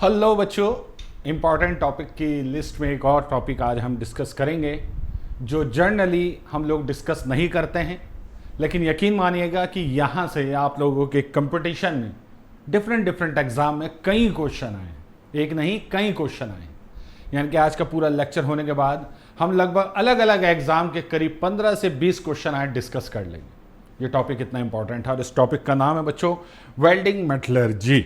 Hello बच्चों, important topic की list में एक और टॉपिक आज हम डिस्कस करेंगे जो जर्नली हम लोग डिस्कस नहीं करते हैं, लेकिन यकीन मानिएगा कि यहाँ से आप लोगों के कंपटीशन में डिफरेंट एग्जाम में कई क्वेश्चन आए, एक नहीं कई क्वेश्चन आए। यानी कि आज का पूरा लेक्चर होने के बाद हम लगभग अलग अलग एग्जाम के करीब 15 से 20 क्वेश्चन आज डिस्कस कर लेंगे। ये टॉपिक इतना इंपॉर्टेंट है और इस टॉपिक का नाम है बच्चों वेल्डिंग मेटलर्जी।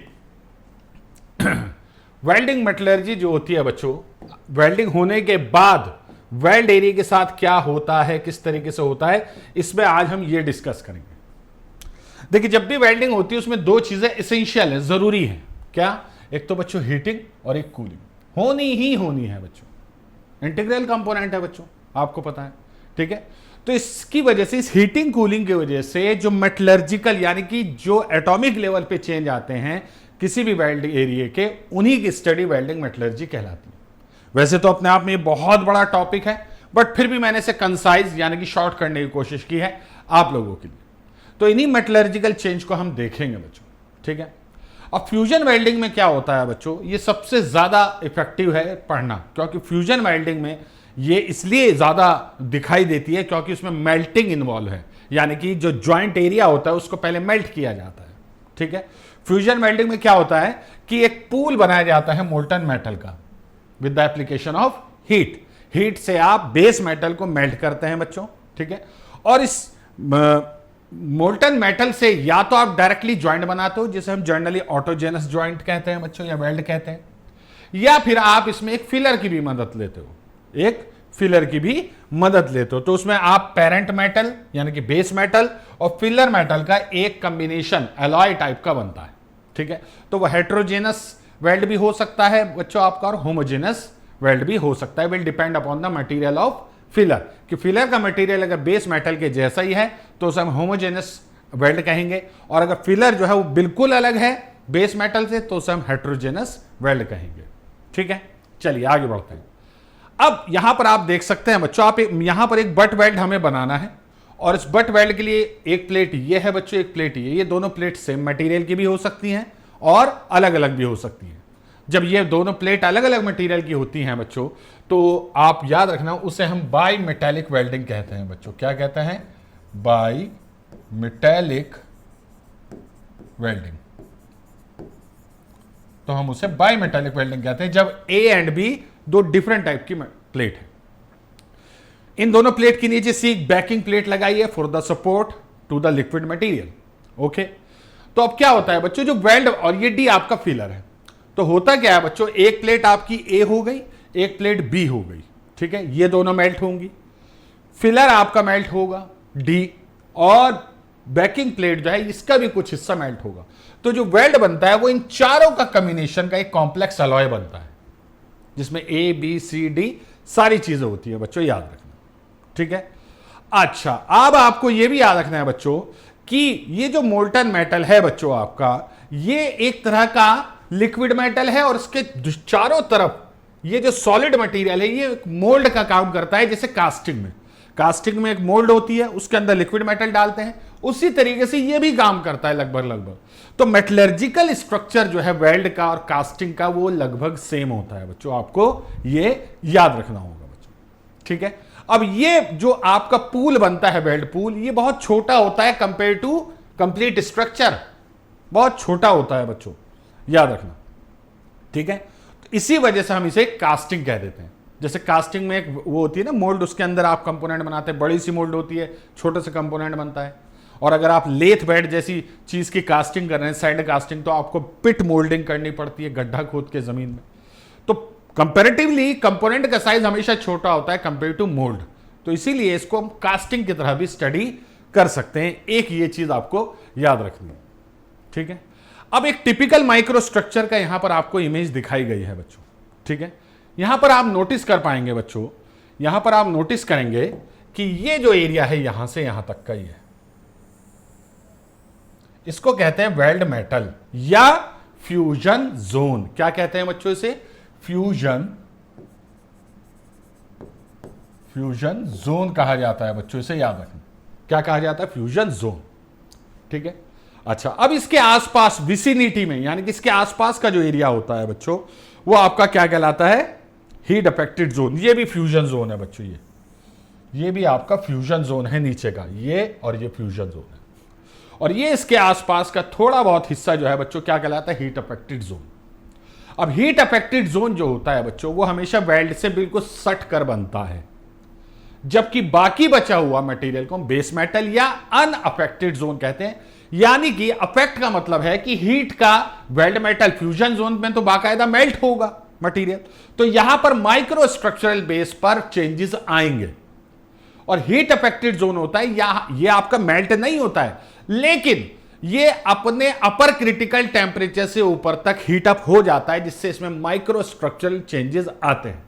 वेल्डिंग मेटलर्जी जो होती है बच्चों, वेल्डिंग होने के बाद वेल्ड एरिया के साथ क्या होता है, किस तरीके से होता है, इसमें आज हम ये डिस्कस करेंगे। देखिए, जब भी वेल्डिंग होती है उसमें दो चीजें एसेंशियल है, जरूरी है। क्या? एक तो बच्चों हीटिंग और एक कूलिंग होनी ही होनी है बच्चों। इंटीग्रल कंपोनेंट है बच्चों, आपको पता है, ठीक है। तो इसकी वजह से, इस हीटिंग कूलिंग की वजह से जो मेटलर्जिकल यानी कि जो एटॉमिक लेवल पे चेंज आते हैं किसी भी वेल्ड एरिया के, उन्हीं की स्टडी वेल्डिंग मेटलर्जी कहलाती है। वैसे तो अपने आप में ये बहुत बड़ा टॉपिक है, बट फिर भी मैंने इसे कंसाइज यानी कि शॉर्ट करने की कोशिश की है आप लोगों के लिए। तो इन्हीं मेटलर्जिकल चेंज को हम देखेंगे बच्चों, ठीक है। अब फ्यूजन वेल्डिंग में क्या होता है बच्चों, ये सबसे ज्यादा इफेक्टिव है पढ़ना, क्योंकि फ्यूजन वेल्डिंग में ये इसलिए ज्यादा दिखाई देती है क्योंकि उसमें मेल्टिंग इन्वॉल्व है, यानी कि जो ज्वाइंट एरिया होता है उसको पहले मेल्ट किया जाता है, ठीक है। फ्यूजन वेल्डिंग में क्या होता है कि एक पूल बनाया जाता है मोल्टन मेटल का with the application of heat. Heat से आप बेस मेटल को मेल्ट करते हैं बच्चों, ठीक है। और इस मोल्टन मेटल से या तो आप डायरेक्टली ज्वाइंट बनाते हो, जिसे हम जनरली ऑटोजेनस ज्वाइंट कहते हैं बच्चों, या वेल्ड कहते हैं, या फिर आप इसमें एक फिलर की भी मदद लेते हो, एक फिलर की भी मदद लेते हो। तो उसमें आप पेरेंट मेटल यानी कि बेस मेटल और फिलर मेटल का एक कॉम्बिनेशन एलॉय टाइप का बनता है, ठीक है। तो वह हेट्रोजेनस वेल्ड भी हो सकता है बच्चों आपका, और होमोजेनस वेल्ड भी हो सकता है। Will depend upon the material of filler, कि फिलर का मटेरियल अगर बेस मेटल के जैसा ही है तो उसे हम होमोजेनस वेल्ड कहेंगे, और अगर फिलर जो है वो बिल्कुल अलग है बेस मेटल से तो उसे हम हेट्रोजेनस वेल्ड कहेंगे, ठीक है। चलिए आगे बढ़ते हैं। अब यहां पर आप देख सकते हैं बच्चों, आप यहां पर एक बट वेल्ड हमें बनाना है, और इस बट वेल्ड के लिए एक प्लेट ये है बच्चों, एक प्लेट ये दोनों प्लेट सेम मटेरियल की भी हो सकती हैं और अलग अलग भी हो सकती हैं। जब ये दोनों प्लेट अलग अलग मटेरियल की होती हैं बच्चों, तो आप याद रखना उसे हम बाई मेटेलिक वेल्डिंग कहते हैं बच्चों। क्या कहते हैं? By metallic welding. तो हम उसे बाई मेटेलिक वेल्डिंग कहते हैं जब ए एंड बी दो डिफरेंट टाइप की प्लेट है। इन दोनों प्लेट के नीचे सीक बैकिंग प्लेट लगाई है for the support to the liquid material, okay. तो अब क्या होता है बच्चों, जो वेल्ड, और ये डी आपका फिलर है, तो होता क्या है बच्चों, एक प्लेट आपकी ए हो गई, एक प्लेट बी हो गई, ठीक है। ये दोनों मेल्ट होंगी, फिलर आपका मेल्ट होगा डी, और बैकिंग प्लेट जो है इसका भी कुछ हिस्सा मेल्ट होगा। तो जो वेल्ड बनता है वो इन चारों का कॉम्बिनेशन का एक कॉम्प्लेक्स अलॉय बनता है, जिसमें ए बी सी डी सारी चीजें होती है बच्चों, याद रखना, ठीक है। अच्छा, अब आपको यह भी याद रखना है बच्चों कि ये जो मोल्टन मेटल है बच्चों आपका, ये एक तरह का लिक्विड मेटल है, और इसके चारों तरफ ये जो सॉलिड मटेरियल है ये मोल्ड का काम करता है। जैसे कास्टिंग में एक मोल्ड होती है, उसके अंदर लिक्विड मेटल डालते हैं, उसी तरीके से ये भी काम करता है लगभग। तो मेटलर्जिकल स्ट्रक्चर जो है वेल्ड का और कास्टिंग का वो लगभग सेम होता है बच्चों, आपको ये याद रखना होगा बच्चों, ठीक है। अब ये जो आपका पूल बनता है वेल्ड पूल, ये बहुत छोटा होता है कंपेयर टू कंप्लीट स्ट्रक्चर, बहुत छोटा होता है बच्चों, याद रखना, ठीक है। तो इसी वजह से हम इसे कास्टिंग कह देते हैं। जैसे कास्टिंग में एक वो होती है ना मोल्ड, उसके अंदर आप कंपोनेंट बनाते हैं, बड़ी सी मोल्ड होती है, छोटे से कंपोनेंट बनता है। और अगर आप लेथ बेड जैसी चीज की कास्टिंग कर रहे हैं, सैंड कास्टिंग, तो आपको पिट मोल्डिंग करनी पड़ती है, गड्ढा खोद के जमीन में। तो कंपैरेटिवली कंपोनेंट का साइज हमेशा छोटा होता है कंपेयर टू मोल्ड, तो इसीलिए इसको हम कास्टिंग की तरह भी स्टडी कर सकते हैं। एक ये चीज आपको याद रखनी है, ठीक है। अब एक टिपिकल माइक्रो स्ट्रक्चर का यहां पर आपको इमेज दिखाई गई है बच्चों, ठीक है। यहां पर आप नोटिस कर पाएंगे बच्चों, यहां पर आप नोटिस करेंगे कि ये जो एरिया है यहां से यहां तक का ही है, इसको कहते हैं वेल्ड मेटल या फ्यूजन जोन। क्या कहते हैं बच्चों इसे? फ्यूजन जोन कहा जाता है बच्चों, इसे याद रखना। क्या कहा जाता है? फ्यूजन जोन, ठीक है। अच्छा, अब इसके आसपास विसिनिटी में, यानी कि इसके आसपास का जो एरिया होता है बच्चों, वो आपका क्या कहलाता है? Heat affected zone. ये भी फ्यूजन जोन है बच्चों, ये भी आपका फ्यूजन जोन है नीचे का, ये और ये फ्यूजन जोन है। और ये इसके आसपास का थोड़ा बहुत हिस्सा जो है बच्चों क्या कहलाता है? Heat affected zone. अब हीट अफेक्टेड जोन जो होता है बच्चों, वो हमेशा वेल्ड से बिल्कुल सट कर बनता है, जबकि बाकी बचा हुआ मटेरियल को हम बेस मेटल या अनअफेक्टेड जोन कहते हैं। यानी कि अफेक्ट का मतलब है कि हीट का वेल्ड मेटल फ्यूजन जोन में तो बाकायदा मेल्ट होगा मटेरियल, तो यहां पर माइक्रो स्ट्रक्चरल बेस पर चेंजेस आएंगे। और हीट अफेक्टेड जोन होता है ये आपका मेल्ट नहीं होता है, लेकिन ये अपने अपर क्रिटिकल टेम्परेचर से ऊपर तक हीट अप हो जाता है, जिससे इसमें माइक्रो स्ट्रक्चरल चेंजेस आते हैं,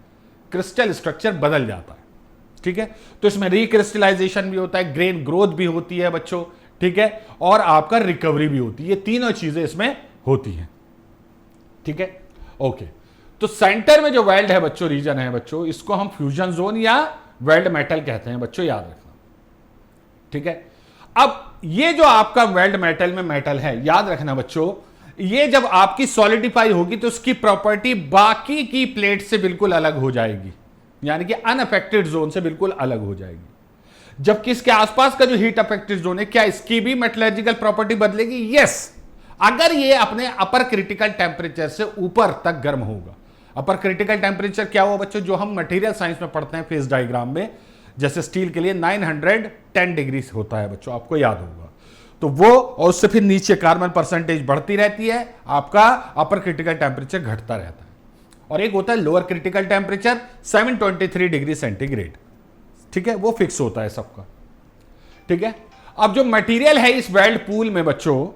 क्रिस्टल स्ट्रक्चर बदल जाता है। ठीक है, तो इसमें रिक्रिस्टलाइजेशन भी होता है, ग्रेन ग्रोथ भी होती है बच्चों, ठीक है, और आपका रिकवरी भी होती है। ये तीनों चीजें इसमें होती हैं। ठीक है, ओके। तो सेंटर में जो वेल्ड है बच्चों, रीजन है बच्चों, इसको हम फ्यूजन जोन या वेल्ड मेटल कहते हैं बच्चों, याद रखना। ठीक है, अब ये जो आपका वेल्ड मेटल में मेटल है, याद रखना बच्चों, ये जब आपकी सॉलिडिफाई होगी तो उसकी प्रॉपर्टी बाकी की प्लेट से बिल्कुल अलग हो जाएगी, यानी कि अनअफेक्टेड जोन से बिल्कुल अलग हो जाएगी। जबकि इसके आसपास का जो हीट अफेक्टेड जोन है, क्या इसकी भी मेटलर्जिकल प्रॉपर्टी बदलेगी? यस, अगर ये अपने अपर क्रिटिकल टेम्परेचर से ऊपर तक गर्म होगा। अपर क्रिटिकल टेम्परेचर क्या हुआ बच्चों, जो हम मटेरियल साइंस में पढ़ते हैं फेज डायग्राम में, जैसे स्टील के लिए 910 डिग्री होता है बच्चों, आपको याद होगा। तो वो, और उससे फिर नीचे कार्बन परसेंटेज बढ़ती रहती है, आपका अपर क्रिटिकल टेम्परेचर घटता रहता है। और एक होता है lower critical temperature 723 degree centigrade. ठीक है, वो फिक्स होता है सबका। ठीक है, अब जो मटेरियल है इस वेल्ड पूल में बच्चों,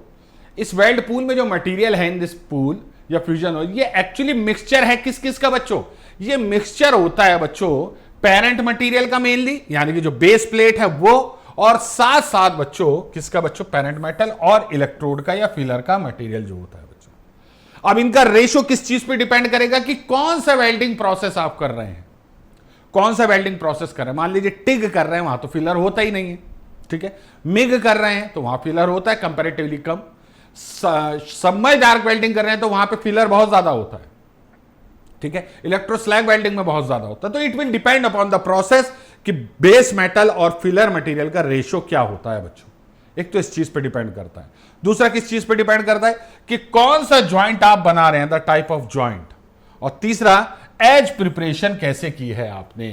इस वेल्ड पूल में जो मटेरियल है इन दिस पूल या फ्यूजन, ये एक्चुअली मिक्सचर है किस किस का बच्चों? ये मिक्सचर होता है बच्चों पेरेंट मटेरियल का मेनली, यानी कि जो बेस प्लेट है वो, और साथ साथ बच्चों किसका बच्चों? पेरेंट मेटल और इलेक्ट्रोड का या फिलर का मटेरियल जो होता है बच्चों। अब इनका रेशो किस चीज पे डिपेंड करेगा कि कौन सा वेल्डिंग प्रोसेस आप कर रहे हैं, कौन सा वेल्डिंग प्रोसेस कर रहे हैं। मान लीजिए टिग कर रहे हैं, वहां तो फिलर होता ही नहीं है। ठीक है, मिग कर रहे हैं तो वहां फिलर होता है कंपैरेटिवली कम। सबमर्ज्ड डार्क वेल्डिंग कर रहे हैं तो वहां पे फिलर बहुत ज्यादा होता है। ठीक है, इलेक्ट्रोस्लैग वेल्डिंग में बहुत ज्यादा होता है। तो it will depend upon the process कि बेस मेटल और फिलर मटेरियल का रेशो क्या होता है बच्चों। एक तो इस चीज पे डिपेंड करता है, दूसरा किस चीज पे डिपेंड करता है कि कौन सा ज्वाइंट आप बना रहे हैं, द टाइप ऑफ ज्वाइंट, और तीसरा एज प्रिपरेशन कैसे की है आपने।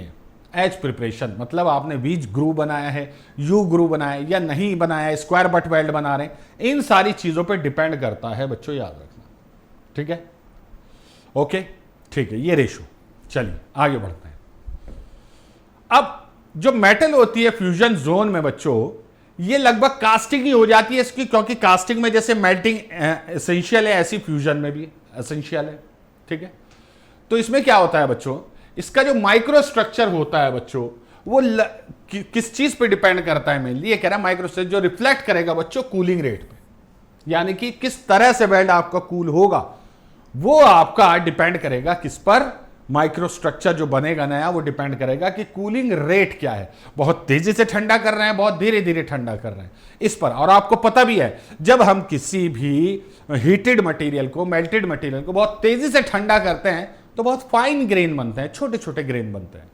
एज प्रिपरेशन मतलब आपने वीज ग्रू बनाया है, यू ग्रू बनाया है या नहीं बनाया है, स्क्वायर बट वेल्ड बना रहे हैं, इन सारी चीजों पे डिपेंड करता है बच्चों, याद रखना। ठीक है, ओके, ठीक है, ये रेशो। चलिए आगे बढ़ते हैं। अब जो मेटल होती है फ्यूजन जोन में बच्चों, ये लगभग कास्टिंग ही हो जाती है इसकी, क्योंकि कास्टिंग में जैसे मेल्टिंग एसेंशियल है, ऐसी फ्यूजन में भी एसेंशियल है। ठीक है, तो इसमें क्या होता है बच्चों, इसका जो माइक्रो स्ट्रक्चर होता है बच्चों, वो किस चीज पे डिपेंड करता है मेनली, ये कह रहा है माइक्रो स्ट्रक्चर जो रिफ्लेक्ट करेगा बच्चों कूलिंग रेट पे, यानी कि किस तरह से वेल्ड आपका कूल होगा, वो आपका डिपेंड करेगा किस पर? माइक्रो स्ट्रक्चर जो बनेगा नया, वो डिपेंड करेगा कि कूलिंग रेट क्या है। बहुत तेजी से ठंडा कर रहे हैं, बहुत धीरे धीरे ठंडा कर रहे हैं, इस पर। और आपको पता भी है, जब हम किसी भी हीटेड मटेरियल को, मेल्टेड मटेरियल को बहुत तेजी से ठंडा करते हैं तो बहुत फाइन ग्रेन बनते हैं, छोटे छोटे ग्रेन बनते हैं।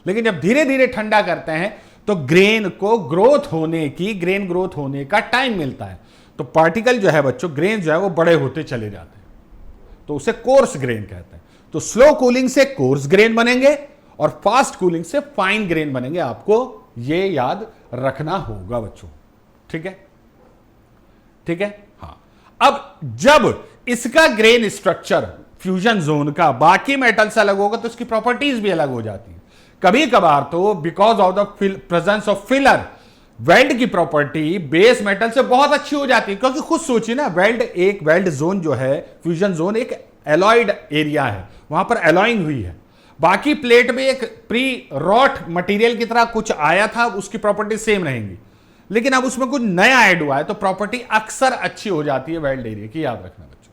लेकिन जब धीरे धीरे ठंडा करते हैं तो ग्रेन को ग्रेन ग्रोथ होने का टाइम मिलता है। तो पार्टिकल जो है बच्चों, ग्रेन जो है वो बड़े होते चले जाते हैं, तो उसे कोर्स ग्रेन कहते हैं। तो स्लो कूलिंग से कोर्स ग्रेन बनेंगे और फास्ट कूलिंग से फाइन ग्रेन बनेंगे, आपको ये याद रखना होगा बच्चों। ठीक है, ठीक है, हाँ। अब जब इसका ग्रेन स्ट्रक्चर फ्यूजन जोन का बाकी मेटल से अलग होगा तो इसकी प्रॉपर्टीज भी अलग हो जाती हैं। कभी कभार तो because of the presence of filler, weld की प्रॉपर्टी बेस मेटल से बहुत अच्छी हो जाती है। क्योंकि खुद सोचिए ना, वेल्ड जोन जो है, फ्यूजन जोन एक एलॉयड एरिया है, वहां पर एलॉइंग हुई है। बाकी प्लेट में एक प्री रॉट मटेरियल की तरह कुछ आया था, उसकी प्रॉपर्टी सेम रहेंगी, लेकिन अब उसमें कुछ नया ऐड हुआ है तो प्रॉपर्टी अक्सर अच्छी हो जाती है वेल्ड एरिया की, याद रखना बच्चों।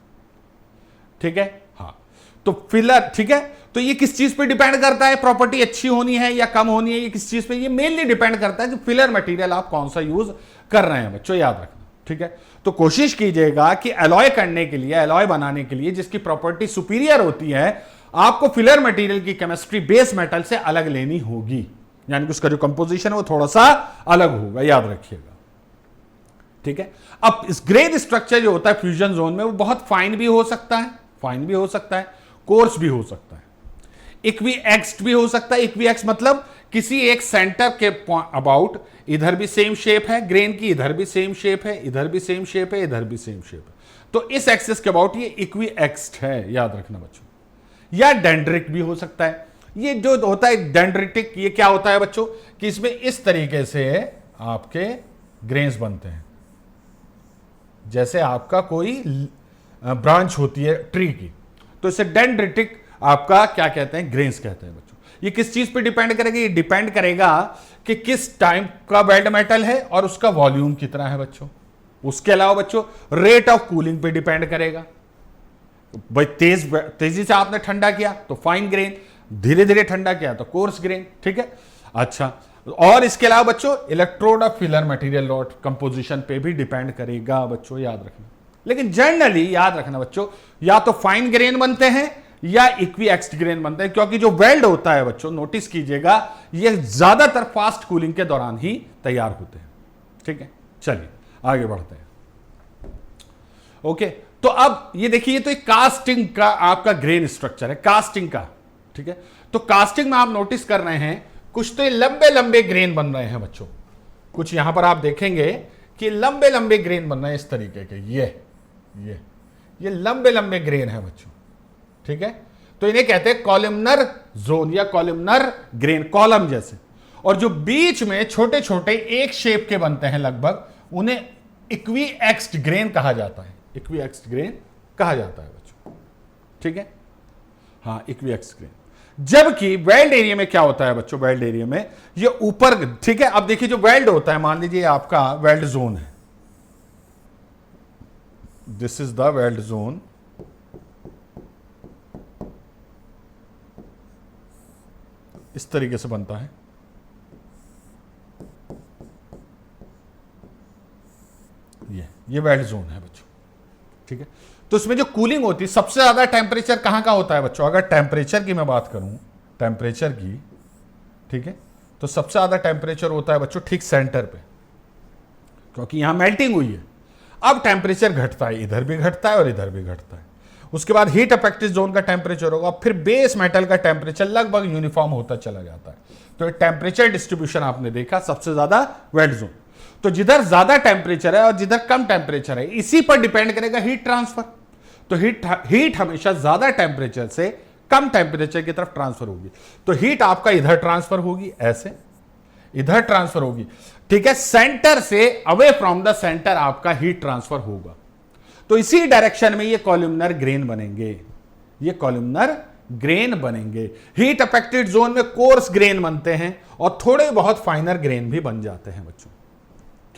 ठीक है, हाँ। तो फिलर, ठीक है, तो ये किस चीज पे डिपेंड करता है, प्रॉपर्टी अच्छी होनी है या कम होनी है, ये किस चीज पे? ये मेनली डिपेंड करता है कि फिलर मटेरियल आप कौन सा यूज कर रहे हैं बच्चों, याद रखना। ठीक है, तो कोशिश कीजिएगा कि एलॉय करने के लिए, एलॉय बनाने के लिए जिसकी प्रॉपर्टी सुपीरियर होती है, आपको फिलर मटेरियल की केमिस्ट्री बेस मेटल से अलग लेनी होगी, यानी कि उसका जो कंपोजिशन है वो थोड़ा सा अलग होगा, याद रखिएगा। ठीक है, अब इस ग्रेन स्ट्रक्चर जो होता है फ्यूजन जोन में वो बहुत फाइन भी हो सकता है, फाइन भी हो सकता है, कोर्स भी हो सकता है, इक्विएक्स्ड भी हो सकता है। इक्विएक्स मतलब किसी एक सेंटर के अबाउट इधर भी सेम शेप है ग्रेन की, इधर भी सेम शेप है, इधर भी सेम शेप है, इधर भी सेम शेप है, तो इस एक्सिस के अबाउट ये इक्विएक्स्ड है, याद रखना बच्चों। या डेंड्रिक भी हो सकता है। ये जो होता है डेंड्रिटिक, ये क्या होता है बच्चों कि इसमें इस तरीके से आपके ग्रेन्स बनते हैं, जैसे आपका कोई ब्रांच होती है ट्री की, तो इसे डेंड्रिटिक आपका क्या कहते हैं, ग्रेन्स कहते हैं बच्चों। ये किस चीज पे डिपेंड करेगा, ये डिपेंड करेगा कि किस टाइम का वेल्ड मेटल है और उसका वॉल्यूम कितना है बच्चों। उसके अलावा बच्चों रेट ऑफ कूलिंग पे डिपेंड करेगा, भाई तेजी से आपने ठंडा किया तो फाइन ग्रेन, धीरे धीरे ठंडा किया तो कोर्स ग्रेन। ठीक है, अच्छा, और इसके अलावा बच्चों electrode of filler material lot composition पे भी डिपेंड करेगा बच्चों, याद रखना। लेकिन जनरली याद रखना बच्चों, या तो फाइन ग्रेन बनते हैं या इक्विएक्स्ड ग्रेन बनते हैं, क्योंकि जो वेल्ड होता है बच्चों, नोटिस कीजिएगा, ये ज्यादातर फास्ट कूलिंग के दौरान ही तैयार होते हैं। ठीक है, चलिए आगे बढ़ते हैं। ओके, तो अब ये देखिए, तो एक कास्टिंग का आपका ग्रेन स्ट्रक्चर है, कास्टिंग का। ठीक है, तो कास्टिंग में आप नोटिस कर रहे हैं कुछ तो लंबे लंबे ग्रेन बन रहे हैं बच्चों, कुछ यहां पर आप देखेंगे कि लंबे लंबे ग्रेन बन रहे हैं इस तरीके के, ये लंबे लंबे ग्रेन है बच्चों। ठीक है, तो इन्हें कहते हैं कॉलमनर जोन या कॉलमनर ग्रेन, कॉलम जैसे। और जो बीच में छोटे छोटे एक शेप के बनते हैं लगभग, उन्हें इक्विएक्स्ड ग्रेन कहा जाता है, इक्विएक्स्ड ग्रेन कहा जाता है बच्चों। ठीक है, हाँ, इक्विएक्स्ड ग्रेन। जबकि वेल्ड एरिया में क्या होता है बच्चों, वेल्ड एरिया में ये ऊपर, ठीक है, अब देखिए जो वेल्ड होता है, मान लीजिए आपका वेल्ड जोन है, this is the weld zone, इस तरीके से बनता है। ये वेल्ड जोन है बच्चों। ठीक है, तो इसमें जो कूलिंग होती है, सबसे ज्यादा टेम्परेचर कहां का होता है बच्चों, अगर टेम्परेचर की मैं बात करूं, टेम्परेचर की, ठीक है, तो सबसे ज्यादा टेम्परेचर होता है बच्चों ठीक सेंटर पे, क्योंकि यहां मेल्टिंग हुई है। अब टेम्परेचर घटता है, इधर भी घटता है और इधर भी घटता है। उसके बाद हीट अफेक्टेड जोन का टेम्परेचर होगा, फिर बेस मेटल का टेम्परेचर लगभग यूनिफॉर्म होता चला जाता है। तो टेम्परेचर डिस्ट्रीब्यूशन आपने देखा, सबसे ज्यादा वेल्ड जोन। तो जिधर ज्यादा टेम्परेचर है और जिधर कम टेम्परेचर है, इसी पर डिपेंड करेगा हीट ट्रांसफर। तो हीट हमेशा ज्यादा टेम्परेचर से कम टेम्परेचर की तरफ ट्रांसफर होगी। तो हीट आपका इधर ट्रांसफर होगी, ऐसे इधर ट्रांसफर होगी। ठीक है, सेंटर से अवे फ्रॉम द सेंटर आपका हीट ट्रांसफर होगा। तो इसी डायरेक्शन में ये कॉलमनर ग्रेन बनेंगे, ये कॉलमनर ग्रेन बनेंगे। हीट अफेक्टेड जोन में कोर्स ग्रेन बनते हैं और थोड़े बहुत फाइनर ग्रेन भी बन जाते हैं बच्चों।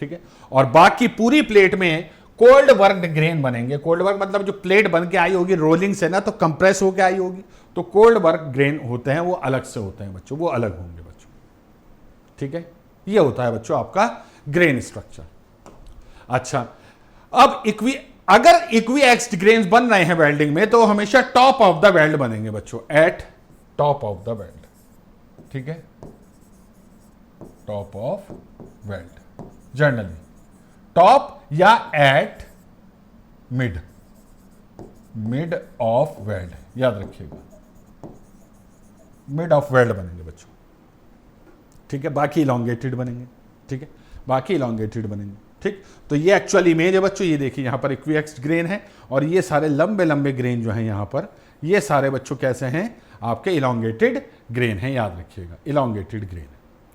ठीक है, और बाकी पूरी प्लेट में कोल्ड वर्क्ड ग्रेन बनेंगे। कोल्ड वर्क मतलब जो प्लेट बन के आई होगी रोलिंग से ना, तो कंप्रेस होके आई होगी, तो कोल्ड वर्क ग्रेन होते हैं, वो अलग से होते हैं बच्चों, वो अलग होंगे बच्चों। ठीक है, ये होता है बच्चों आपका ग्रेन स्ट्रक्चर। अच्छा, अब अगर इक्विएक्स्ड ग्रेन्स बन रहे हैं वेल्डिंग में, तो हमेशा टॉप ऑफ द वेल्ड बनेंगे बच्चों, eight top of the weld. ठीक है, top of weld, generally top या एट मिड ऑफ वेल्ड, याद रखिएगा, मिड ऑफ वेल्ड बनेंगे बच्चों। ठीक है, बाकी इलॉन्गेटेड बनेंगे। ठीक है, बाकी इलॉन्गेटेड बनेंगे। ठीक, तो ये एक्चुअल इमेज है बच्चों, ये देखिए यहां पर इक्विएक्स्ड ग्रेन है और ये सारे लंबे लंबे ग्रेन जो हैं यहां पर, ये सारे बच्चों कैसे हैं, आपके इलॉन्गेटेड ग्रेन हैं, याद रखिएगा, इलॉन्गेटेड ग्रेन।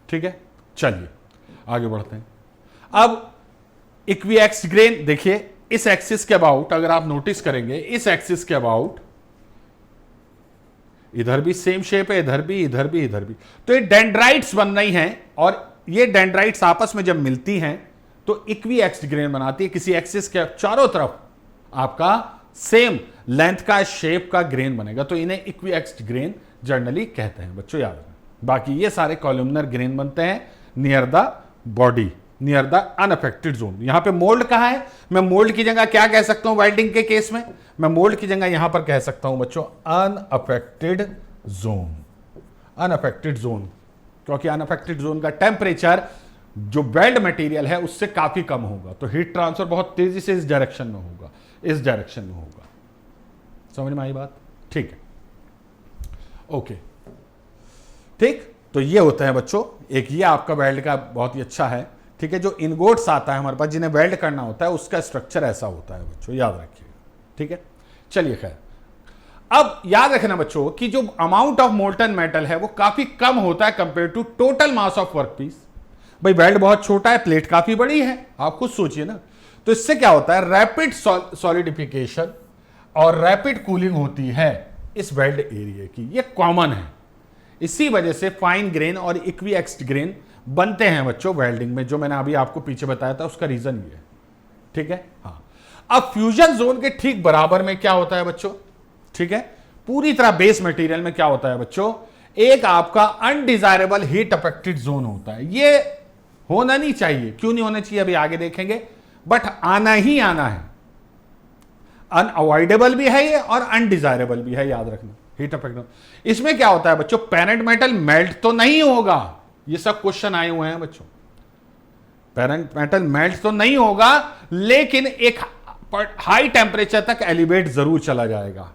ठीक है, चलिए आगे बढ़ते हैं। अब इक्विएक्स्ड ग्रेन देखिए, इस एक्सिस के अबाउट अगर आप नोटिस करेंगे, इस एक्सिस के अबाउट इधर भी सेम शेप है, इधर भी, इधर भी, इधर भी, तो ये डेंड्राइट्स बन रही हैं और ये डेंड्राइट्स आपस में जब मिलती हैं तो इक्विएक्स्ड ग्रेन बनाती है। किसी एक्सिस के चारों तरफ आपका सेम लेंथ का, शेप का ग्रेन बनेगा, तो इन्हें इक्विएक्स्ड ग्रेन जनरली कहते हैं बच्चों, याद रखना। बाकी ये सारे कॉलमनर ग्रेन बनते हैं near the body, near the unaffected zone. यहां पे मोल्ड कहां है, मैं मोल्ड की जगह क्या कह सकता हूं वेल्डिंग के केस में, मैं मोल्ड की जगह यहां पर कह सकता हूं बच्चों अनअफेक्टेड जोन। अनअफेक्टेड जोन क्योंकि अनअफेक्टेड जोन का टेम्परेचर जो वेल्ड मटेरियल है उससे काफी कम होगा, तो हीट ट्रांसफर बहुत तेजी से इस डायरेक्शन में होगा, इस डायरेक्शन में होगा। समझ में आई बात? ठीक है, ओके, ठीक। तो ये होता है बच्चों, एक ये आपका वेल्ड का बहुत ही अच्छा है, ठीक है। जो इनगोट्स आता है हमारे पास जिन्हें वेल्ड करना होता है उसका स्ट्रक्चर ऐसा होता है बच्चों, याद रखिएगा, ठीक है। चलिए खैर, अब याद रखना बच्चों कि जो अमाउंट ऑफ मोल्टन मेटल है वो काफी कम होता है compare to total mass of workpiece. भाई वेल्ड बहुत छोटा है, प्लेट काफी बड़ी है, आप खुद सोचिए ना। तो इससे क्या होता है, रैपिड सॉलिडिफिकेशन और रैपिड कूलिंग होती है इस वेल्ड एरिया की, ये कॉमन है। इसी वजह से फाइन ग्रेन और इक्विएक्स्ड ग्रेन बनते हैं बच्चों वेल्डिंग में, जो मैंने अभी आपको पीछे बताया था, उसका रीजन ये है, ठीक है। हाँ, अब फ्यूजन जोन के ठीक बराबर में क्या होता है बच्चों, ठीक है, पूरी तरह बेस मटेरियल में क्या होता है बच्चों, एक आपका अनडिजायरेबल हीट अफेक्टेड जोन होता है। ये होना नहीं चाहिए, क्यों नहीं होना चाहिए अभी आगे देखेंगे, बट आना ही आना है। अनअवॉइडेबल भी है ये और अनडिजायरेबल भी है, याद रखना हीट अफेक्ट। इसमें क्या होता है बच्चों, पेरेंट मेटल मेल्ट तो नहीं होगा, ये सब क्वेश्चन आए हुए हैं बच्चों। पेरेंट मेटल मेल्ट तो नहीं होगा, लेकिन एक हाई टेम्परेचर तक एलिवेट जरूर चला जाएगा,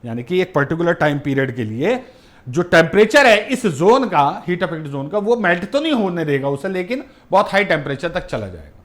यानी कि एक पर्टिकुलर टाइम पीरियड के लिए जो टेम्परेचर है इस जोन का, हीट अफेक्ट जोन का, वो मेल्ट तो नहीं होने देगा उसे, लेकिन बहुत हाई टेम्परेचर तक चला जाएगा,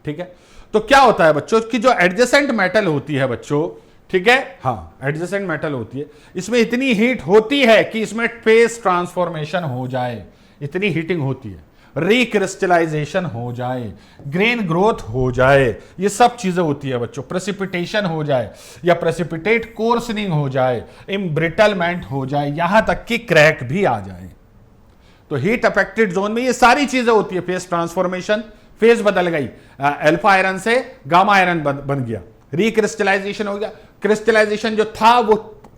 ठीक है। तो क्या होता है बच्चों कि जो एडजेसेंट मेटल होती है बच्चों, ठीक है, हाँ एडजेसेंट मेटल होती है, इसमें इतनी हीट होती है कि इसमें फेस ट्रांसफॉर्मेशन हो जाए, इतनी हीटिंग होती है, रिक्रिस्टलाइजेशन हो जाए, ग्रेन ग्रोथ हो जाए, ये सब चीजें होती है बच्चों, प्रेसिपिटेशन हो जाए या प्रेसिपिटेट कोर्सनिंग हो जाए, इम्ब्रिटलमेंट हो जाए, यहां तक कि क्रैक भी आ जाए। तो हीट अफेक्टेड जोन में ये सारी चीजें होती है, फेस ट्रांसफॉर्मेशन, फेस बदल गई, अल्फा आयरन से गामा आयरन बन गया, रिक्रिस्टलाइजेशन हो गया, क्रिस्टलाइजेशन जो था वो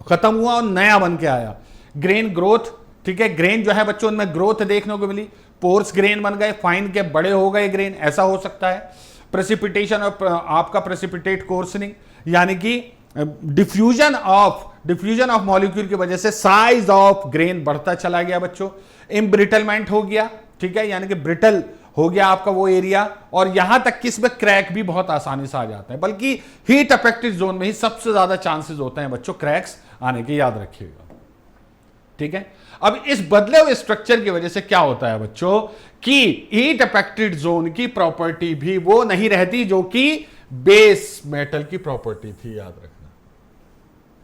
खत्म हुआ और नया बन के आया, ग्रेन ग्रोथ, ठीक है, ग्रेन जो है बच्चों उनमें ग्रोथ देखने को मिली, पोर्स ग्रेन बन गए, फाइन के बड़े हो गए ग्रेन, ऐसा हो सकता है। प्रेसिपिटेशन और आपका प्रेसिपिटेट कोर्सनिंग, यानी कि डिफ्यूजन ऑफ मॉलिक्यूल की वजह से साइज ऑफ ग्रेन बढ़ता चला गया बच्चों। इम्ब्रिटलमेंट हो गया, ठीक है, यानी कि ब्रिटल हो गया आपका वो एरिया, और यहां तक कि इसमें क्रैक भी बहुत आसानी से आ जाता है, बल्कि हीट अफेक्टेड जोन में ही सबसे ज्यादा चांसेस होते हैं बच्चों क्रैक्स आने के, याद रखिएगा, ठीक है। अब इस बदले हुए स्ट्रक्चर की वजह से क्या होता है बच्चों कि हीट अफेक्टेड जोन की प्रॉपर्टी भी वो नहीं रहती जो कि बेस मेटल की प्रॉपर्टी थी, याद रखना।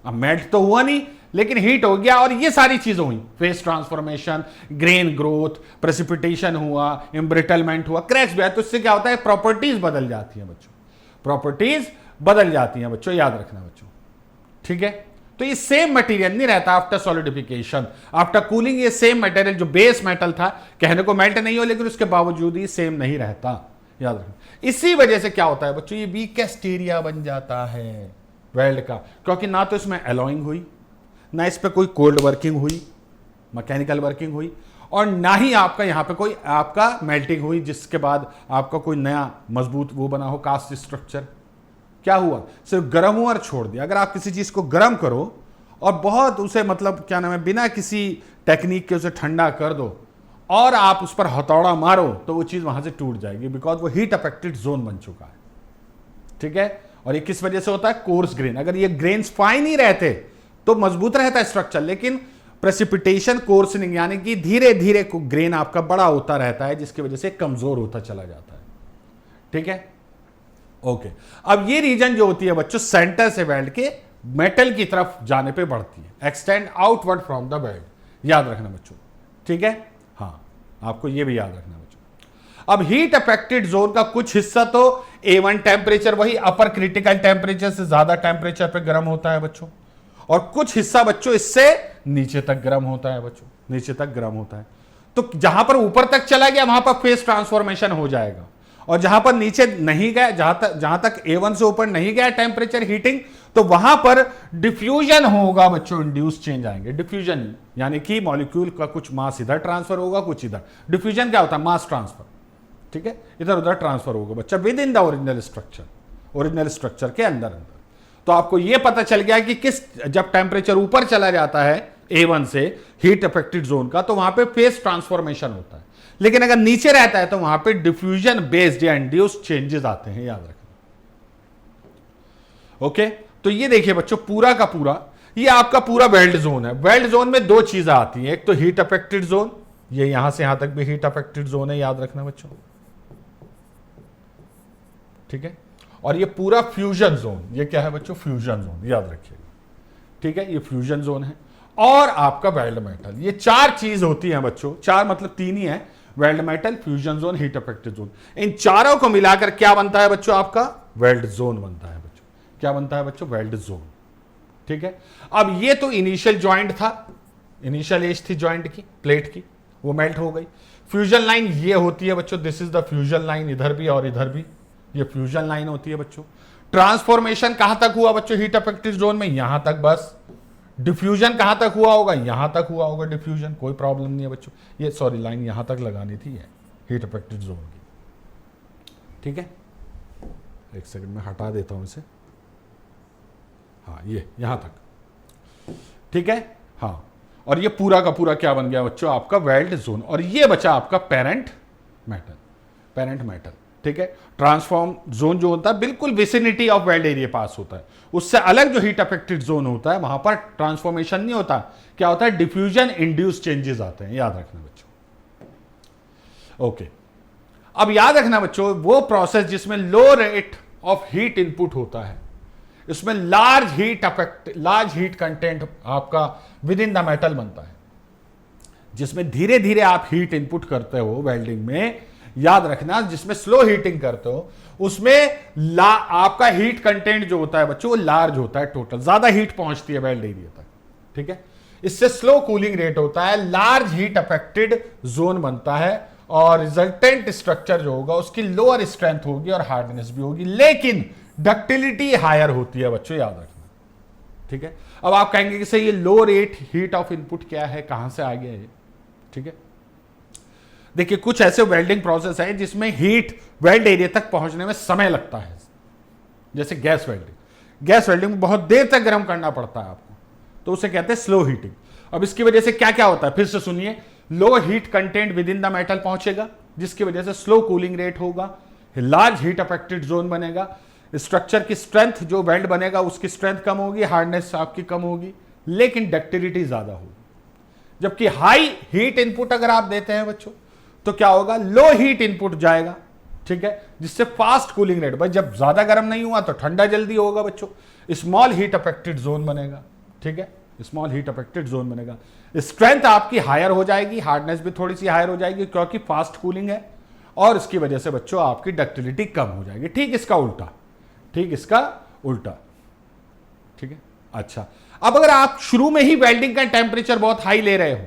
अब मेल्ट तो हुआ नहीं, लेकिन हीट हो गया और ये सारी चीजें हुई, face transformation, grain growth, precipitation हुआ, इम्ब्रिटलमेंट हुआ, क्रैक्स भी आए, तो इससे क्या होता है, प्रॉपर्टीज बदल जाती हैं बच्चों, प्रॉपर्टीज बदल जाती हैं बच्चों, याद रखना बच्चों, ठीक है। तो ये सेम मटेरियल नहीं रहता आफ्टर सॉलिडिफिकेशन, आफ्टर कूलिंग ये सेम मटेरियल जो बेस मेटल था, कहने को मेल्ट नहीं हो, लेकिन उसके बावजूद ही सेम नहीं रहता, याद रखना। इसी वजह से क्या होता है बच्चों, ये वीकेस्ट एरिया बन जाता है वेल्ड का, क्योंकि ना तो इसमें एलॉइंग हुई, ना इस पर कोई कोल्ड वर्किंग हुई, मैकेनिकल वर्किंग हुई, और ना ही आपका यहां पे कोई आपका मेल्टिंग हुई, जिसके बाद आपका कोई नया मजबूत वो बना हो कास्ट स्ट्रक्चर। क्या हुआ, सिर्फ गर्म हुआ और छोड़ दिया। अगर आप किसी चीज को गर्म करो और बहुत उसे मतलब क्या नाम है, बिना किसी टेक्निक के उसे ठंडा कर दो और आप उस पर हथौड़ा मारो, तो वो चीज वहां से टूट जाएगी, बिकॉज वो हीट अफेक्टेड जोन बन चुका है, ठीक है। और ये किस वजह से होता है, कोर्स ग्रेन। अगर ये ग्रेन्स फाइन ही रहते तो मजबूत रहता है स्ट्रक्चर, लेकिन प्रेसिपिटेशन कोर्सनिंग यानी कि धीरे धीरे ग्रेन आपका बड़ा होता रहता है, जिसकी वजह से कमजोर होता चला जाता है, ठीक है, ओके। अब ये रीजन जो होती है बच्चों सेंटर से वेल्ड के मेटल की तरफ जाने पे बढ़ती है, extend outward from the weld, याद रखना बच्चों, ठीक है, हाँ आपको ये भी याद रखना बच्चों। अब हीट अफेक्टेड जोन का कुछ हिस्सा तो A1 टेम्परेचर, वही अपर क्रिटिकल टेम्परेचर से ज्यादा टेम्परेचर पे गर्म होता है बच्चों, और कुछ हिस्सा बच्चों इससे नीचे तक गर्म होता है बच्चों, नीचे तक गर्म होता है। तो जहां पर ऊपर तक चला गया वहां पर फेस ट्रांसफॉर्मेशन हो जाएगा, और जहां पर नीचे नहीं गया, जहां तक A1 से ऊपर नहीं गया टेम्परेचर हीटिंग, तो वहां पर डिफ्यूजन होगा बच्चों, इंड्यूस चेंज आएंगे। डिफ्यूजन यानी कि मॉलिक्यूल का कुछ मास इधर ट्रांसफर होगा, कुछ इधर। डिफ्यूजन क्या होता है, मास ट्रांसफर। ठीक है, इधर उधर ट्रांसफर होगा बच्चा with in the original structure के अंदर अंदर। तो आपको यह पता चल गया कि किस, जब टेम्परेचर ऊपर चला जाता है A1 से हीट अफेक्टेड जोन का, तो वहां पे फेस ट्रांसफॉर्मेशन होता है, लेकिन अगर नीचे रहता है तो वहां पे डिफ्यूजन बेस्ड या इंड्यूस्ड चेंजेस आते हैं, याद रखना। ओके, तो ये देखिए बच्चों, पूरा का पूरा ये आपका पूरा वेल्ड जोन है। वेल्ड जोन में दो चीजें आती हैं, एक तो हीट अफेक्टेड जोन, ये यहां से यहां तक भी हीट अफेक्टेड जोन है, याद रखना बच्चों, ठीक है। और ये पूरा फ्यूजन जोन, ये क्या है बच्चों, फ्यूजन जोन, याद रखिएगा, ठीक है, ये फ्यूजन जोन है। और आपका वेल्ड मेटल, ये चार चीज होती है बच्चों, चार मतलब तीन ही है, weld metal, fusion zone, heat affected zone. इन चारों को मिलाकर क्या बनता है बच्चों, आपका वेल्ड जोन बनता है बच्चों। क्या बनता है बच्चों, वेल्ड जोन, ठीक है। अब ये तो इनिशियल ज्वाइंट था, इनिशियल एज थी ज्वाइंट की, प्लेट की, वो मेल्ट हो गई। फ्यूजन लाइन ये होती है बच्चों, this is the fusion line, इधर भी और इधर भी ये फ्यूजन लाइन होती है बच्चों। ट्रांसफॉर्मेशन कहां तक हुआ बच्चों हीट अफेक्टेड जोन में, यहां तक बस। डिफ्यूजन कहां तक हुआ होगा, यहां तक हुआ होगा डिफ्यूजन, कोई प्रॉब्लम नहीं है बच्चों। ये सॉरी लाइन यहां तक लगानी थी, हीट अफेक्टेड जोन की, ठीक है। एक सेकंड में हटा देता हूं इसे, हाँ ये यहां तक, ठीक है, हाँ। और ये पूरा का पूरा क्या बन गया बच्चों, आपका वेल्ड जोन। और ये बचा आपका पेरेंट मेटल, ठीक है। ट्रांसफॉर्म जोन जो होता है बिल्कुल विसिनिटी ऑफ वेल्ड एरिया पास होता है, उससे अलग जो हीट अफेक्टेड जोन होता है वहां पर ट्रांसफॉर्मेशन नहीं होता, क्या होता है, डिफ्यूजन इंड्यूस चेंजेस आते हैं, याद रखना बच्चों। ओके, अब याद रखना बच्चों, वो प्रोसेस जिसमें लो रेट ऑफ हीट इनपुट होता है, इसमें लार्ज हीट कंटेंट आपका विद इन द मेटल बनता है, जिसमें धीरे धीरे आप हीट इनपुट करते हो वेल्डिंग में, याद रखना, जिसमें स्लो हीटिंग करते हो उसमें आपका हीट कंटेंट जो होता है बच्चों वो लार्ज होता है, टोटल ज्यादा हीट पहुंचती है वेल्ड एरिया तक, ठीक है। इससे स्लो कूलिंग रेट होता है, लार्ज हीट अफेक्टेड जोन बनता है, और रिजल्टेंट स्ट्रक्चर जो होगा उसकी लोअर स्ट्रेंथ होगी और हार्डनेस भी होगी, लेकिन डक्टिलिटी हायर होती है बच्चों, याद रखना, ठीक है। अब आप कहेंगे कि सर ये लो रेट हीट ऑफ इनपुट क्या है, कहां से आ गया है, ठीक है। देखिए कुछ ऐसे वेल्डिंग प्रोसेस है जिसमें हीट वेल्ड एरिया तक पहुंचने में समय लगता है, जैसे गैस वेल्डिंग में बहुत देर तक गर्म करना पड़ता है आपको, तो उसे कहते हैं स्लो हीटिंग। अब इसकी वजह से क्या क्या होता है, फिर से सुनिए, low heat content with in the metal पहुंचेगा, जिसकी वजह से स्लो कूलिंग रेट होगा, लार्ज हीट अफेक्टेड जोन बनेगा, स्ट्रक्चर की स्ट्रेंथ जो वेल्ड बनेगा उसकी स्ट्रेंथ कम होगी, हार्डनेस आपकी कम होगी, लेकिन डक्टिलिटी ज्यादा होगी। जबकि हाई हीट इनपुट अगर आप देते हैं बच्चों तो क्या होगा, लो हीट इनपुट जाएगा, ठीक है, जिससे फास्ट कूलिंग रेट, भाई जब ज्यादा गर्म नहीं हुआ तो ठंडा जल्दी होगा बच्चों, स्मॉल हीट अफेक्टेड जोन बनेगा, ठीक है, स्मॉल हीट अफेक्टेड जोन बनेगा, स्ट्रेंथ आपकी हायर हो जाएगी, हार्डनेस भी थोड़ी सी हायर हो जाएगी क्योंकि फास्ट कूलिंग है, और इसकी वजह से बच्चों आपकी डक्टिलिटी कम हो जाएगी। ठीक इसका उल्टा, ठीक है। अच्छा, अब अगर आप शुरू में ही वेल्डिंग का टेम्परेचर बहुत हाई ले रहे हो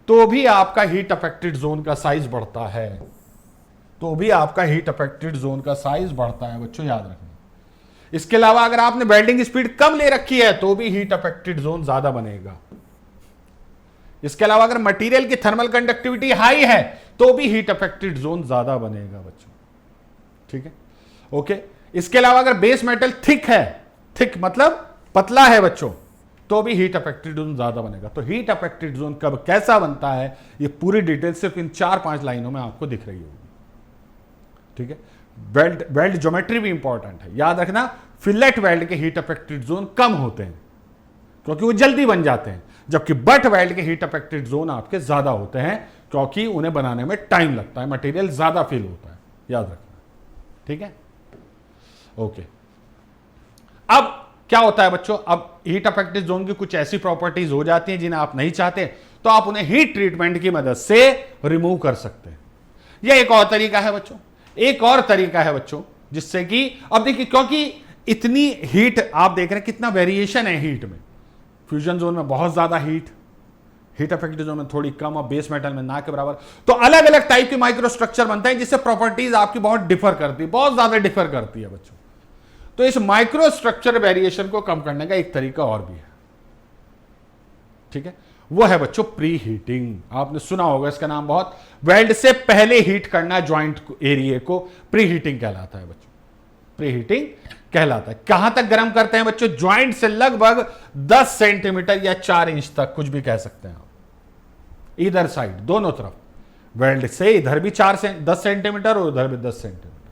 तो भी आपका हीट अफेक्टेड जोन का साइज बढ़ता है, बच्चों याद रखना। इसके अलावा अगर आपने वेल्डिंग स्पीड कम ले रखी है तो भी हीट अफेक्टेड जोन ज्यादा बनेगा। इसके अलावा अगर मटेरियल की थर्मल कंडक्टिविटी हाई है तो भी हीट अफेक्टेड जोन ज्यादा बनेगा बच्चों, ठीक है, ओके। इसके अलावा अगर बेस मेटल थिक है, थिक मतलब पतला है बच्चों, तो भी हीट अफेक्टेड जोन ज्यादा बनेगा। तो हीट अफेक्टेड जोन कब कैसा बनता है ये पूरी डिटेल सिर्फ इन 4-5 लाइनों में आपको दिख रही होगी, ठीक है। वेल्ड ज्योमेट्री भी इंपॉर्टेंट है, याद रखना, फिलेट वेल्ड के हीट अफेक्टेड जोन कम होते हैं क्योंकि वो जल्दी बन जाते हैं, जबकि बट वेल्ड के हीट अफेक्टेड जोन आपके ज्यादा होते हैं क्योंकि उन्हें बनाने में टाइम लगता है, मटेरियल ज्यादा फिल होता है, याद रखना, ठीक है, ओके। अब क्या होता है बच्चों, अब हीट अफेक्टेड जोन की कुछ ऐसी प्रॉपर्टीज हो जाती हैं जिन्हें आप नहीं चाहते, तो आप उन्हें हीट ट्रीटमेंट की मदद से रिमूव कर सकते हैं। यह एक और तरीका है बच्चों, जिससे कि अब देखिए, क्योंकि इतनी हीट आप देख रहे हैं, कितना वेरिएशन है हीट में, फ्यूजन जोन में बहुत ज्यादा हीट अफेक्टेड जोन में थोड़ी कम, और बेस मेटल में ना के बराबर, तो अलग अलग टाइप के माइक्रो स्ट्रक्चर बनते हैं जिससे प्रॉपर्टीज आपकी बहुत ज्यादा डिफर करती है बच्चों। तो इस माइक्रो स्ट्रक्चर वेरिएशन को कम करने का एक तरीका और भी है, ठीक है, वो है बच्चों प्री हीटिंग। आपने सुना होगा इसका नाम बहुत, वेल्ड से पहले हीट करना ज्वाइंट एरिया को प्री हीटिंग कहलाता है बच्चों, प्री हीटिंग कहलाता है। कहां तक गर्म करते हैं बच्चों? ज्वाइंट से लगभग 10 सेंटीमीटर या 4 इंच तक, कुछ भी कह सकते हैं आप, इधर साइड दोनों तरफ। वेल्ड से इधर भी 10 सेंटीमीटर और उधर भी 10 सेंटीमीटर,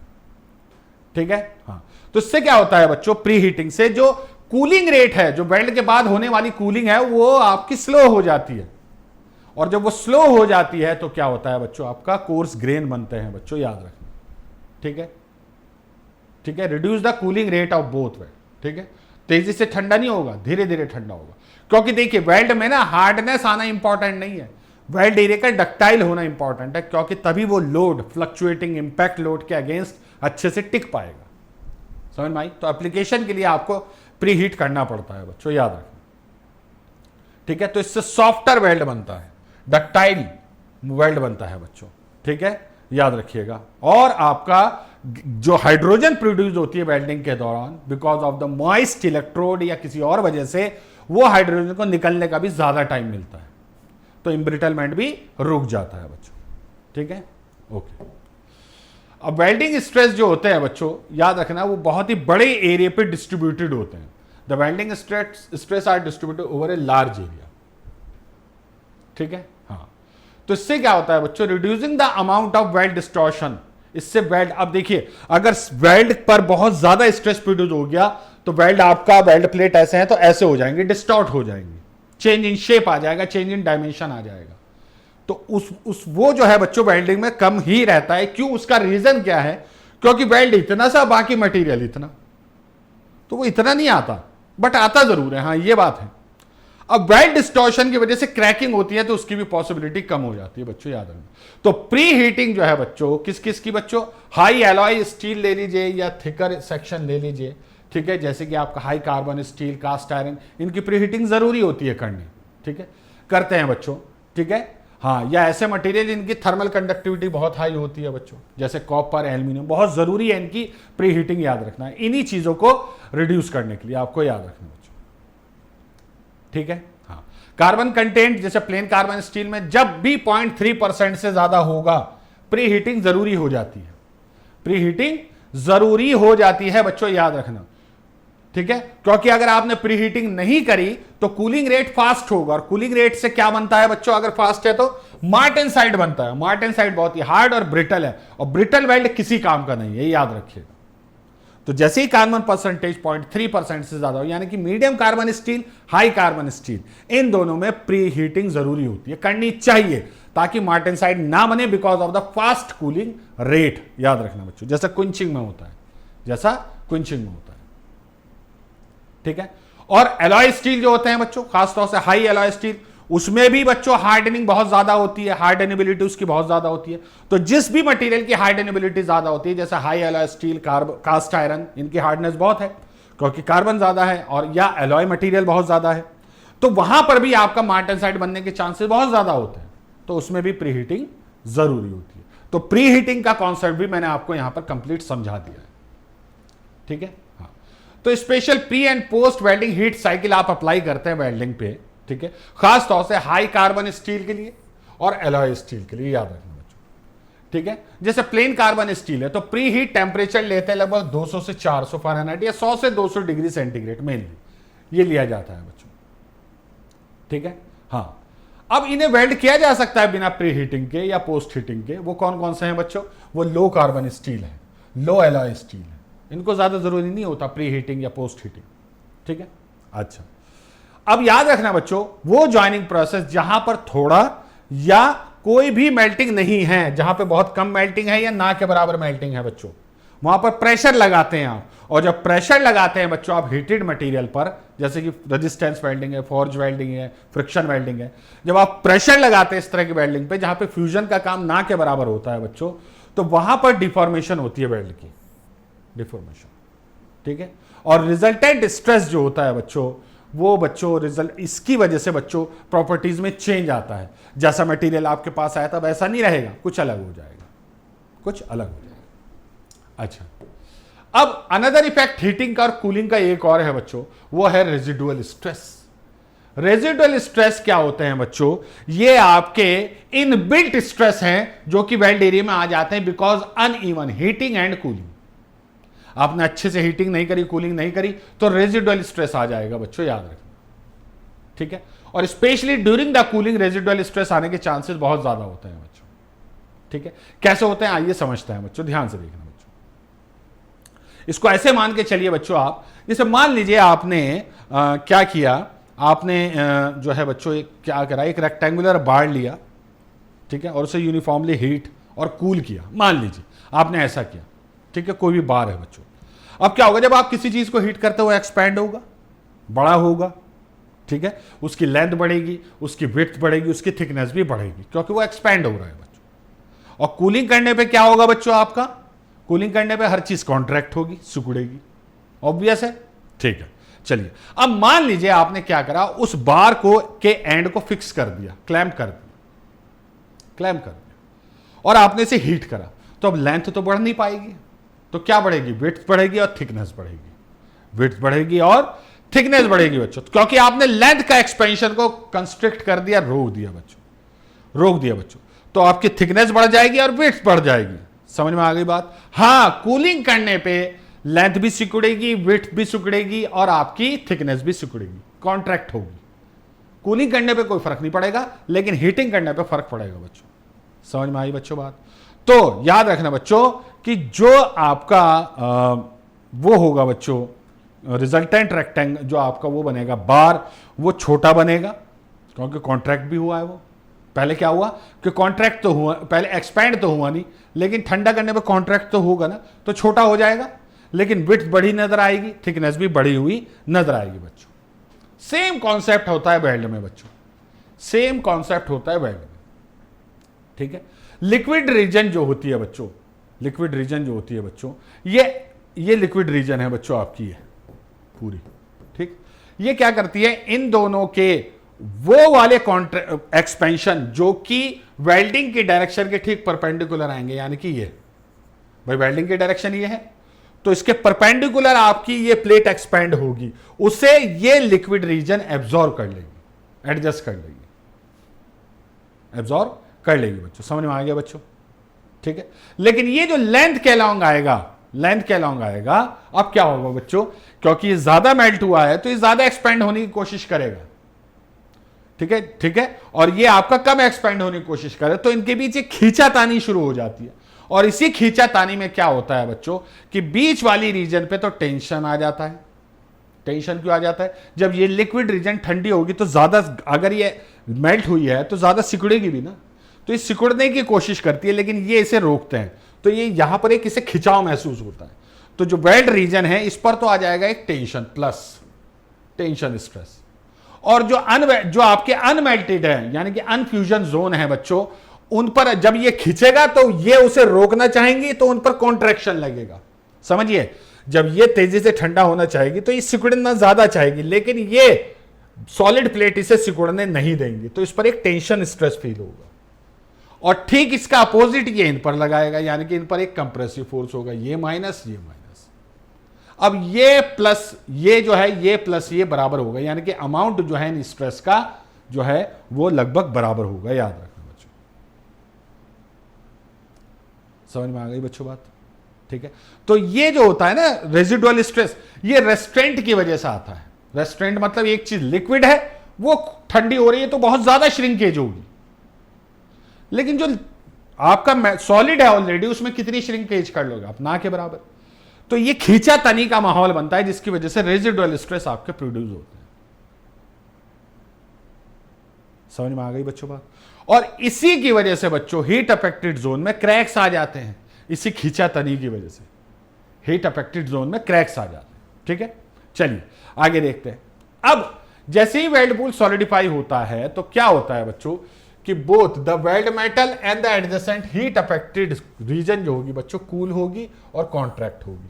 ठीक है। हाँ, तो इससे क्या होता है बच्चों, प्री हीटिंग से जो कूलिंग रेट है, जो वेल्ड के बाद होने वाली कूलिंग है, वो आपकी स्लो हो जाती है। और जब वो स्लो हो जाती है तो क्या होता है बच्चों, आपका कोर्स ग्रेन बनते हैं बच्चों, याद रखना, ठीक है, ठीक है। Reduce the cooling rate of both weld, ठीक है। तेजी से ठंडा नहीं होगा, धीरे धीरे ठंडा होगा, क्योंकि देखिए वेल्ड में ना हार्डनेस आना इंपॉर्टेंट नहीं है, वेल्ड एरिया का डक्टाइल होना इंपॉर्टेंट है, क्योंकि तभी वो लोड, फ्लक्चुएटिंग इंपैक्ट लोड के अगेंस्ट अच्छे से टिक पाएगा, समझ में आई। तो एप्लीकेशन के लिए आपको प्री हीट करना पड़ता है बच्चों, याद रखना, ठीक है। तो इससे सॉफ्टर वेल्ड बनता है, डक्टाइल वेल्ड बनता है बच्चों, ठीक है, याद रखिएगा। और आपका जो हाइड्रोजन प्रोड्यूस होती है वेल्डिंग के दौरान, because of the moist electrode या किसी और वजह से, वो हाइड्रोजन को निकलने का भी ज्यादा टाइम मिलता है, तो इम्ब्रिटलमेंट भी रुक जाता है बच्चों, ठीक है, ओके। अब वेल्डिंग स्ट्रेस जो होते हैं बच्चों, याद रखना, वो बहुत ही बड़े एरिया पे डिस्ट्रीब्यूटेड होते हैं। The welding stress are distributed over a large area, ठीक है। हाँ, तो इससे क्या होता है बच्चों, reducing the amount of weld distortion. इससे वेल्ड, अब देखिए, अगर वेल्ड पर बहुत ज्यादा स्ट्रेस प्रोड्यूस हो गया तो वेल्ड, आपका वेल्ड प्लेट ऐसे है तो ऐसे हो जाएंगे, डिस्टॉर्ट हो जाएंगे, चेंज इन शेप आ जाएगा, चेंज इन डायमेंशन आ जाएगा। तो उस वो जो है बच्चों वेल्डिंग में कम ही रहता है। क्यों? उसका रीजन क्या है? क्योंकि वेल्ड इतना सा, बाकी मटेरियल इतना, तो वो इतना नहीं आता, बट आता जरूर है, हाँ ये बात है। अब वेल्ड डिस्टॉर्शन की वजह से क्रैकिंग होती है, तो उसकी भी पॉसिबिलिटी कम हो जाती है बच्चों, याद रखना। तो प्री हीटिंग जो है बच्चों, किस किस की बच्चों, हाई एलॉय स्टील ले लीजिए या थिकर सेक्शन ले लीजिए, ठीक है, जैसे कि आपका high carbon steel, cast iron, इनकी प्री हीटिंग जरूरी होती है करनी, ठीक है, करते हैं बच्चों, ठीक है। हाँ, या ऐसे मटेरियल इनकी थर्मल कंडक्टिविटी बहुत हाई होती है बच्चों, जैसे कॉपर, एल्यूमिनियम, बहुत जरूरी है इनकी प्री हीटिंग, याद रखना है। इन्हीं चीजों को रिड्यूस करने के लिए आपको याद रखना बच्चों, ठीक है। हाँ, कार्बन कंटेंट जैसे प्लेन कार्बन स्टील में जब भी 0.3% से ज्यादा होगा, प्री हीटिंग जरूरी हो जाती है, प्री हीटिंग जरूरी हो जाती है बच्चों, याद रखना, ठीक है। क्योंकि अगर आपने प्री हीटिंग नहीं करी तो कूलिंग रेट फास्ट होगा, और कूलिंग रेट से क्या बनता है बच्चों, अगर फास्ट है तो मार्टेनसाइट बनता है। मार्टेनसाइट बहुत ही हार्ड और ब्रिटल है, और ब्रिटल वेल्ड किसी काम का नहीं है, याद रखिएगा। तो जैसे ही कार्बन परसेंटेज 0.3% से ज्यादा हो, यानी कि medium carbon steel, high carbon steel, इन दोनों में प्री हीटिंग जरूरी होती है, करनी चाहिए, ताकि मार्टेनसाइट ना बने, because of the fast cooling rate, याद रखना बच्चों, जैसा क्विंचिंग में होता है, जैसा क्विंचिंग में होता है, ठीक है। और एलॉय स्टील जो होते हैं बच्चों, खासतौर से हाई एलॉय स्टील, उसमें भी बच्चों हार्डनिंग बहुत ज्यादा होती है, हार्डनेबिलिटी उसकी बहुत ज्यादा होती है। तो जिस भी मटेरियल की हार्डनेबिलिटी ज्यादा होती है, जैसे high alloy steel, cast iron, इनकी हार्डनेस बहुत है क्योंकि कार्बन ज्यादा है, और या एलॉय मटेरियल बहुत ज्यादा है, तो वहां पर भी आपका मार्टेनसाइट बनने के चांसेस बहुत ज्यादा होते हैं, तो उसमें भी प्री हीटिंग जरूरी होती है। तो प्री हीटिंग का कॉन्सेप्ट भी मैंने आपको यहां पर कंप्लीट समझा दिया है, ठीक है। हाँ, तो special pre and post welding heat cycle आप अप्लाई करते हैं वेल्डिंग पे, ठीक है, खास तौर से हाई कार्बन स्टील के लिए और एलॉय स्टील के लिए, याद रखना बच्चों, ठीक है। जैसे प्लेन कार्बन स्टील है तो प्री हीट टेम्परेचर लेते हैं लगभग 200 से 400 फ़ारेनहाइट या 100 से 200 डिग्री सेंटीग्रेड, मेनली ये लिया जाता है बच्चों, ठीक है। हाँ, अब इन्हें वेल्ड किया जा सकता है बिना प्री हीटिंग के या पोस्ट हीटिंग के। वो कौन कौन से हैं बच्चों? वो लो कार्बन स्टील है, लो एलॉय स्टील है, इनको ज्यादा जरूरी नहीं होता प्री हीटिंग या पोस्ट हीटिंग, ठीक है। अच्छा, अब याद रखना बच्चों, वो जॉइनिंग प्रोसेस जहां पर थोड़ा या कोई भी मेल्टिंग नहीं है, जहां पे बहुत कम मेल्टिंग है या ना के बराबर मेल्टिंग है बच्चों, वहां पर प्रेशर लगाते हैं आप। और जब प्रेशर लगाते हैं बच्चों आप हीटेड मटेरियल पर, जैसे कि रेजिस्टेंस वेल्डिंग है, फोर्ज वेल्डिंग है, फ्रिक्शन वेल्डिंग है, जब आप प्रेशर लगाते हैं इस तरह की वेल्डिंग पे जहां पे फ्यूजन का काम ना के बराबर होता है बच्चों, तो वहां पर डिफॉर्मेशन होती है वेल्ड की, डिफॉर्मेशन, ठीक है। और रिजल्टेंट स्ट्रेस जो होता है बच्चों, वो बच्चों रिजल्ट इसकी वजह से बच्चों प्रॉपर्टीज में चेंज आता है। जैसा मटेरियल आपके पास आया था वैसा नहीं रहेगा, कुछ अलग हो जाएगा, कुछ अलग हो जाएगा। अच्छा, अब अनदर इफेक्ट हीटिंग का और कूलिंग का एक और है बच्चों, वो है रेजिडुअल स्ट्रेस। रेजिडुअल स्ट्रेस क्या होते हैं बच्चों? ये आपके इनबिल्ट स्ट्रेस हैं जो कि वेल्ड एरिया में आ जाते हैं because uneven heating and cooling. आपने अच्छे से हीटिंग नहीं करी, कूलिंग नहीं करी, तो रेजिडुअल स्ट्रेस आ जाएगा बच्चों, याद रखना, ठीक है। और specially during the cooling residual stress आने के चांसेस बहुत ज्यादा होते हैं बच्चों, ठीक है। कैसे होते हैं आइए समझते हैं बच्चों, ध्यान से देखना बच्चों। इसको ऐसे मान के चलिए बच्चों, आप जैसे मान लीजिए आपने क्या किया, आपने जो है बच्चों एक क्या करा, एक रेक्टेंगुलर बार लिया, ठीक है, और उसे यूनिफॉर्मली हीट और कूल किया। मान लीजिए आपने ऐसा किया, ठीक है, कोई भी बार है बच्चों। अब क्या होगा, जब आप किसी चीज को हीट करते हो एक्सपैंड होगा, बड़ा होगा, ठीक है, उसकी लेंथ बढ़ेगी, उसकी विड्थ बढ़ेगी, उसकी थिकनेस भी बढ़ेगी क्योंकि वो एक्सपैंड हो रहा है बच्चों। और कूलिंग करने पे क्या होगा बच्चों, आपका कूलिंग करने पे हर चीज कॉन्ट्रैक्ट होगी, सिकुड़ेगी, ऑब्वियस है, ठीक है। चलिए अब मान लीजिए आपने क्या करा, उस बार को के एंड को फिक्स कर दिया, क्लैंप कर दिया, और आपने इसे हीट करा, तो अब लेंथ तो बढ़ नहीं पाएगी, तो क्या बढ़ेगी, विड्थ बढ़ेगी और थिकनेस बढ़ेगी, विड्थ बढ़ेगी और थिकनेस बढ़ेगी बच्चों, क्योंकि आपने लेंथ का एक्सपेंशन को कंस्ट्रिक्ट कर दिया, रोक दिया बच्चों, तो आपकी थिकनेस बढ़ जाएगी और विड्थ बढ़ जाएगी। समझ में आ गई बात? हां, कूलिंग करने पे लेंथ भी सिकुड़ेगी, विड्थ भी सिकुड़ेगी और आपकी थिकनेस भी सिकुड़ेगी, कॉन्ट्रैक्ट होगी। कूलिंग करने पे कोई फर्क नहीं पड़ेगा, लेकिन हीटिंग करने पे फर्क पड़ेगा बच्चों। समझ में आई बच्चों बात? तो याद रखना बच्चों कि जो आपका वो होगा बच्चों, रिजल्टेंट रेक्टेंगल जो आपका वो बनेगा बार, वो छोटा बनेगा क्योंकि कॉन्ट्रैक्ट भी हुआ है। वो पहले क्या हुआ कि कॉन्ट्रैक्ट तो हुआ, पहले एक्सपैंड तो हुआ नहीं, लेकिन ठंडा करने पे कॉन्ट्रैक्ट तो होगा ना, तो छोटा हो जाएगा, लेकिन विड्थ बड़ी नजर आएगी, थिकनेस भी बढ़ी हुई नजर आएगी बच्चों। सेम कॉन्सेप्ट होता है वेल्ड में बच्चों, सेम कॉन्सेप्ट होता है वेल्ड में, ठीक है। लिक्विड रीजन जो होती है बच्चों, लिक्विड रीजन जो होती है बच्चों, ये लिक्विड रीजन है बच्चों आपकी है पूरी, ठीक। ये क्या करती है, इन दोनों के वो वाले एक्सपेंशन जो कि वेल्डिंग की डायरेक्शन के ठीक परपेंडिकुलर आएंगे, यानी कि ये भाई वेल्डिंग की डायरेक्शन ये है, तो इसके परपेंडिकुलर आपकी ये प्लेट एक्सपेंड होगी, उसे ये लिक्विड रीजन एब्जॉर्ब कर लेगी, एडजस्ट कर लेगी, एब्जॉर्ब कर लेगी बच्चों। समझ में आ गया बच्चों, ठीक है। लेकिन ये जो लेंथ के अलॉन्ग आएगा, लेंथ के अलॉन्ग आएगा, अब क्या होगा बच्चों, क्योंकि ये ज्यादा मेल्ट हुआ है तो ये ज्यादा एक्सपेंड होने की कोशिश करेगा, ठीक है, ठीक है। और ये आपका कम एक्सपेंड होने की कोशिश करे तो इनके बीच एक खींचातानी शुरू हो जाती है, और इसी खींचातानी में क्या होता है बच्चों कि बीच वाली रीजन पे तो टेंशन आ जाता है। टेंशन क्यों आ जाता है, जब ये लिक्विड रीजन ठंडी होगी तो ज्यादा, अगर ये मेल्ट हुई है तो ज्यादा सिकुड़ेगी भी ना, तो ये सिकुड़ने की कोशिश करती है, लेकिन ये इसे रोकते हैं, तो ये यहां पर एक इसे खिंचाव महसूस होता है। तो जो वेल्ड रीजन है इस पर तो आ जाएगा एक टेंशन प्लस टेंशन स्ट्रेस, और जो आपके अनमेल्टेड है यानी कि अनफ्यूजन जोन है बच्चों, उन पर जब ये खींचेगा तो ये उसे रोकना चाहेंगी, तो उन पर कॉन्ट्रैक्शन लगेगा। समझिए, जब ये तेजी से ठंडा होना चाहेगी तो ये सिकुड़ना ज्यादा चाहेगी, लेकिन ये सॉलिड प्लेट इसे सिकुड़ने नहीं देंगी, तो इस पर एक टेंशन स्ट्रेस फील होगा। और ठीक इसका अपोजिट ये इन पर लगाएगा, यानी कि इन पर एक कंप्रेसिव फोर्स होगा, ये माइनस ये माइनस। अब ये प्लस ये जो है, ये प्लस ये बराबर होगा, यानी कि अमाउंट जो है इन स्ट्रेस का जो है वो लगभग बराबर होगा, याद रखना बच्चों। समझ में आ गई बच्चों बात, ठीक है। तो ये जो होता है ना रेजिडुअल स्ट्रेस, ये रेस्ट्रेंट की वजह से आता है। रेस्ट्रेंट मतलब एक चीज लिक्विड है, वो ठंडी हो रही है तो बहुत ज्यादा श्रिंकेज होगी, लेकिन जो आपका सॉलिड है ऑलरेडी उसमें कितनी श्रिंकेज कर लोगे आप, ना के बराबर। तो ये खींचा तनी का माहौल बनता है, जिसकी वजह से रेजिडुअल स्ट्रेस आपके प्रोड्यूस होते हैं। समझ में आ गई बच्चों बात? और इसी की वजह से बच्चों हीट अफेक्टेड जोन में क्रैक्स आ जाते हैं, इसी खींचा तनी की वजह से हीट अफेक्टेड जोन में क्रैक्स आ जाते हैं, ठीक है। चलिए आगे देखते हैं। अब जैसे ही वेल्ड पूल सॉलिडिफाई होता है तो क्या होता है बच्चों कि both the weld metal and the adjacent heat affected region जो होगी बच्चों कूल होगी और कॉन्ट्रैक्ट होगी,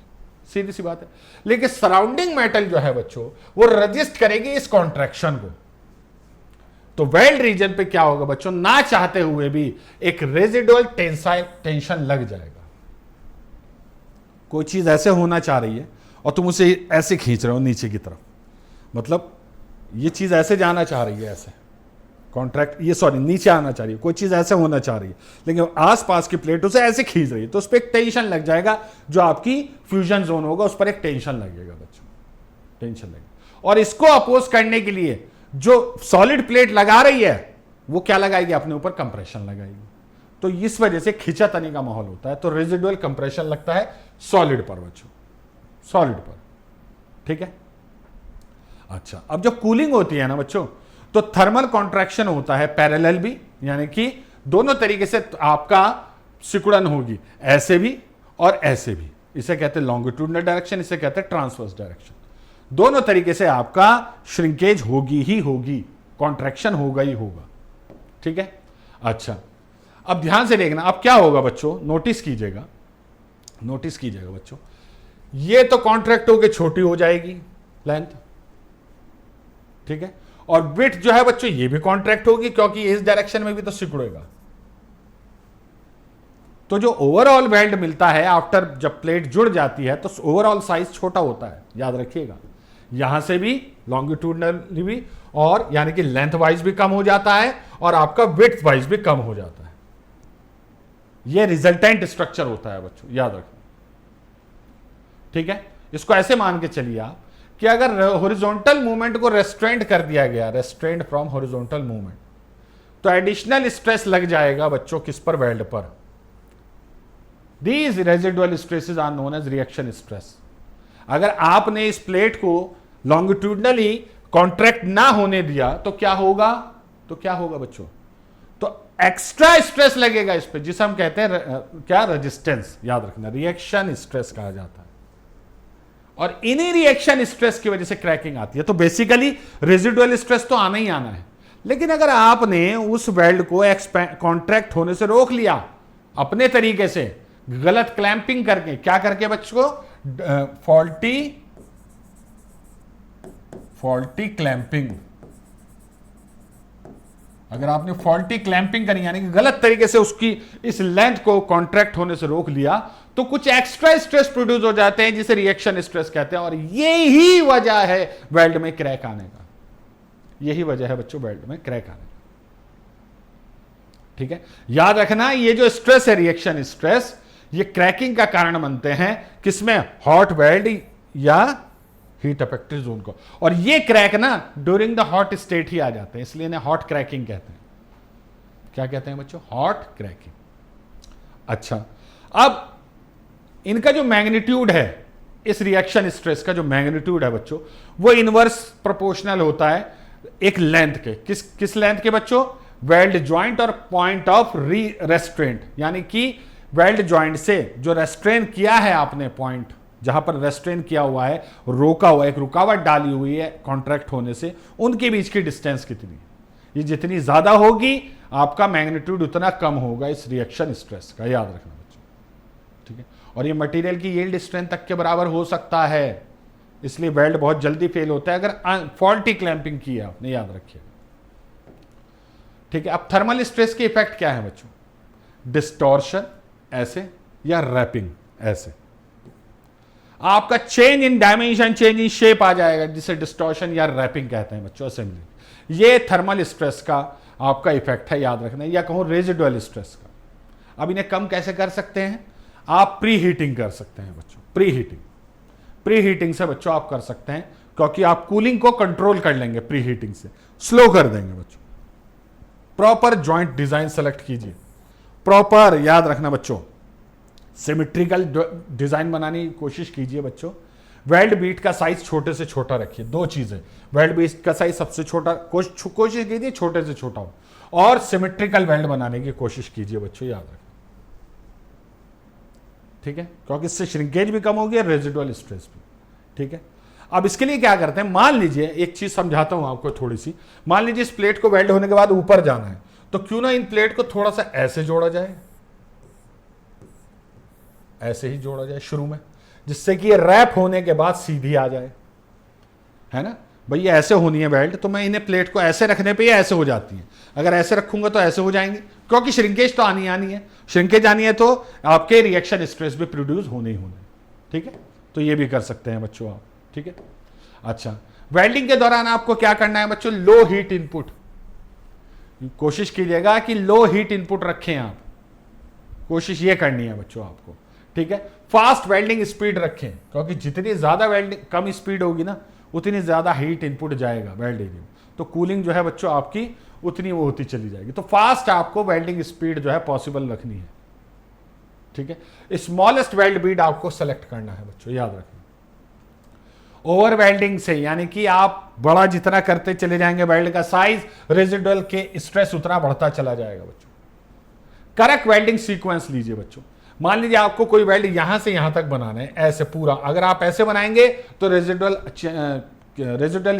सीधी सी बात है। लेकिन सराउंडिंग मेटल जो है बच्चों वो रजिस्ट करेगी इस कॉन्ट्रैक्शन को, तो वेल्ड रीजन पे क्या होगा बच्चों, ना चाहते हुए भी एक रेजिडुअल टेंशन लग जाएगा। कोई चीज ऐसे होना चाह रही है और तुम उसे ऐसे खींच रहे हो नीचे की तरफ, मतलब ये चीज ऐसे जाना चाह रही है, ऐसे कॉन्ट्रैक्ट, ये सॉरी नीचे आना चाह रही है, कोई चीज ऐसे होना चाह रही है, लेकिन आसपास की प्लेट उसे ऐसे खींच रही है, तो उस पर एक टेंशन लग जाएगा, जो आपकी फ्यूजन जोन होगा उस पर एक टेंशन लगेगा बच्चों, टेंशन लगेगा। और इसको अपोज करने के लिए जो सॉलिड प्लेट लगा रही है वो क्या लगाएगी, अपने ऊपर कंप्रेशन लगाएगी, तो इस वजह से खिंचातनी का माहौल होता है, तो रेजिडुअल कंप्रेशन लगता है सॉलिड पर बच्चों, सॉलिड पर, ठीक है। अच्छा, अब जब कूलिंग होती है ना बच्चों, तो थर्मल कॉन्ट्रैक्शन होता है पैरेलल भी, यानी कि दोनों तरीके से आपका सिकुड़न होगी, ऐसे भी और ऐसे भी, इसे कहते हैं लॉन्गिट्यूडनल डायरेक्शन, इसे कहते हैं ट्रांसवर्स डायरेक्शन, दोनों तरीके से आपका श्रिंकेज होगी ही होगी, कॉन्ट्रैक्शन होगा ही होगा, ठीक है। अच्छा, अब ध्यान से देखना, अब क्या होगा बच्चों, नोटिस कीजिएगा, नोटिस कीजिएगा बच्चों, ये तो कॉन्ट्रैक्ट होकर छोटी हो जाएगी लेंथ, ठीक है, और विड्थ जो है बच्चों ये भी कॉन्ट्रैक्ट होगी, क्योंकि इस डायरेक्शन में भी तो सिकुड़ेगा। तो जो ओवरऑल वेल्ड मिलता है आफ्टर जब प्लेट जुड़ जाती है, तो ओवरऑल साइज छोटा होता है, याद रखिएगा, यहां से भी लॉन्गिट्यूडनली भी, और यानी कि लेंथ वाइज भी कम हो जाता है, और आपका विड्थ वाइज भी कम हो जाता है। यह रिजल्टेंट स्ट्रक्चर होता है बच्चों, याद रखना, ठीक है। इसको ऐसे मान के चलिए आप कि अगर हॉरिजॉन्टल मूवमेंट को रेस्ट्रेंट कर दिया गया, रेस्ट्रेंट फ्रॉम हॉरिजॉन्टल मूवमेंट, तो एडिशनल स्ट्रेस लग जाएगा बच्चों किस पर, वेल्ड पर। These residual stresses are known as reaction stress. अगर आपने इस प्लेट को लॉन्गिट्यूडनली कॉन्ट्रैक्ट ना होने दिया तो क्या होगा, तो क्या होगा बच्चों, तो एक्स्ट्रा स्ट्रेस लगेगा इस पे, जिसे हम कहते हैं क्या, रेजिस्टेंस, याद रखना, रिएक्शन स्ट्रेस कहा जाता है। और इन्हीं रिएक्शन स्ट्रेस की वजह से क्रैकिंग आती है। तो बेसिकली रेजिडुअल स्ट्रेस तो आना ही आना है, लेकिन अगर आपने उस वेल्ड को कॉन्ट्रैक्ट होने से रोक लिया अपने तरीके से, गलत क्लैंपिंग करके, क्या करके बच्चों, फॉल्टी क्लैंपिंग, अगर आपने फॉल्टी क्लैंपिंग करी, यानी कि गलत तरीके से उसकी इस लेंथ को कॉन्ट्रैक्ट होने से रोक लिया, तो कुछ एक्स्ट्रा स्ट्रेस प्रोड्यूस हो जाते हैं जिसे रिएक्शन स्ट्रेस कहते हैं, और यही वजह है वेल्ड में क्रैक आने का, यही वजह है बच्चों वेल्ड में क्रैक आने का, ठीक है। याद रखना, ये जो स्ट्रेस है, रिएक्शन स्ट्रेस, ये क्रैकिंग का कारण बनते हैं, किसमें, हॉट वेल्ड या हीट अफेक्टेड जोन को, और ये क्रैक ना ड्यूरिंग द हॉट स्टेट ही आ जाते हैं, इसलिए इन्हें हॉट क्रैकिंग कहते हैं। क्या कहते हैं बच्चों, हॉट क्रैकिंग। अच्छा, अब इनका जो मैग्नीट्यूड है, इस रिएक्शन स्ट्रेस का जो मैग्नीट्यूड है बच्चों, वो इनवर्स प्रोपोर्शनल होता है एक लेंथ के, किस लेंथ के बच्चों, वेल्ड ज्वाइंट और पॉइंट ऑफ रेस्ट्रेंट, यानी कि वेल्ड ज्वाइंट से जो रेस्ट्रेन किया है आपने, पॉइंट जहां पर रेस्ट्रेन किया हुआ है, रोका हुआ, एक रुकावट डाली हुई है कॉन्ट्रैक्ट होने से, उनके बीच की डिस्टेंस कितनी, ये जितनी ज्यादा होगी आपका मैग्नीट्यूड उतना कम होगा इस रिएक्शन स्ट्रेस का, याद रखना बच्चों, ठीक है। और ये मटेरियल की यील्ड स्ट्रेंथ तक के बराबर हो सकता है, इसलिए वेल्ड बहुत जल्दी फेल होता है अगर फॉल्टी क्लैंपिंग की है आपने, याद रखिए, ठीक है। अब थर्मल स्ट्रेस के इफेक्ट क्या है बच्चों, डिस्टॉर्शन ऐसे, या रैपिंग ऐसे, आपका change in dimension, change in shape आ जाएगा, जिसे डिस्टॉर्शन या रैपिंग कहते हैं बच्चों, असेंबली। ये थर्मल स्ट्रेस का आपका इफेक्ट है, याद रखना, या कहूं रेजिडुअल स्ट्रेस का। अब इन्हें कम कैसे कर सकते हैं, आप प्री हीटिंग कर सकते हैं बच्चों, प्री हीटिंग से बच्चों आप कर सकते हैं, क्योंकि आप कूलिंग को कंट्रोल कर लेंगे, प्री हीटिंग से स्लो कर देंगे बच्चों। प्रॉपर जॉइंट डिजाइन सेलेक्ट कीजिए, प्रॉपर, याद रखना बच्चों, सिमेट्रिकल डिजाइन बनाने की कोशिश कीजिए बच्चों। वेल्ड बीट का साइज छोटे से छोटा रखिए, दो चीजें, वेल्ड बीट का साइज सबसे छोटा कोशिश कीजिए छोटे से छोटा हो, और सिमेट्रिकल वेल्ड बनाने की कोशिश कीजिए बच्चों, याद रखें, ठीक है, क्योंकि इससे श्रिंकेज भी कम होगी और रेजिडुअल स्ट्रेस भी, ठीक है। अब इसके लिए क्या करते हैं, मान लीजिए एक चीज समझाता हूं आपको थोड़ी सी, मान लीजिए इस प्लेट को वेल्ड होने के बाद ऊपर जाना है, तो क्यों ना इन प्लेट को थोड़ा सा ऐसे जोड़ा जाए, ऐसे ही जोड़ा जाए शुरू में, जिससे कि ये रैप होने के बाद सीधी आ जाए, है ना भैया, ऐसे होनी है वेल्ड, तो मैं इन्हें प्लेट को ऐसे रखने पे ये ऐसे हो जाती है, अगर ऐसे रखूंगा तो ऐसे हो जाएंगे, क्योंकि श्रिंकेज तो आनी है, श्रिंकेज आनी है तो आपके रिएक्शन स्ट्रेस भी प्रोड्यूस होने ही होने, ठीक है। तो ये भी कर सकते हैं बच्चों आप, ठीक है। अच्छा, वेल्डिंग के दौरान आपको क्या करना है बच्चों, लो हीट इनपुट, कोशिश कीजिएगा कि लो हीट इनपुट रखें आप, कोशिश ये करनी है बच्चों आपको, ठीक है। फास्ट वेल्डिंग स्पीड रखें, क्योंकि जितनी ज्यादा वेल्डिंग कम स्पीड होगी ना उतनी ज्यादा हीट इनपुट जाएगा वेल्ड एरिया में, तो कूलिंग जो है बच्चों आपकी उतनी वो होती चली जाएगी। तो फास्ट आपको वेल्डिंग स्पीड जो है पॉसिबल रखनी है, ठीक है। स्मॉलेस्ट वेल्ड बीड आपको सेलेक्ट करना है बच्चों, याद रखना। ओवर वेल्डिंग से यानी कि आप बड़ा जितना करते चले जाएंगे वेल्ड का साइज, रेजिडुअल के स्ट्रेस उतना बढ़ता चला जाएगा बच्चों। करेक्ट वेल्डिंग सीक्वेंस लीजिए बच्चों। मान लीजिए आपको कोई वेल्ड यहां से यहां तक बनाना है, ऐसे पूरा, अगर आप ऐसे बनाएंगे तो रेजिडुअल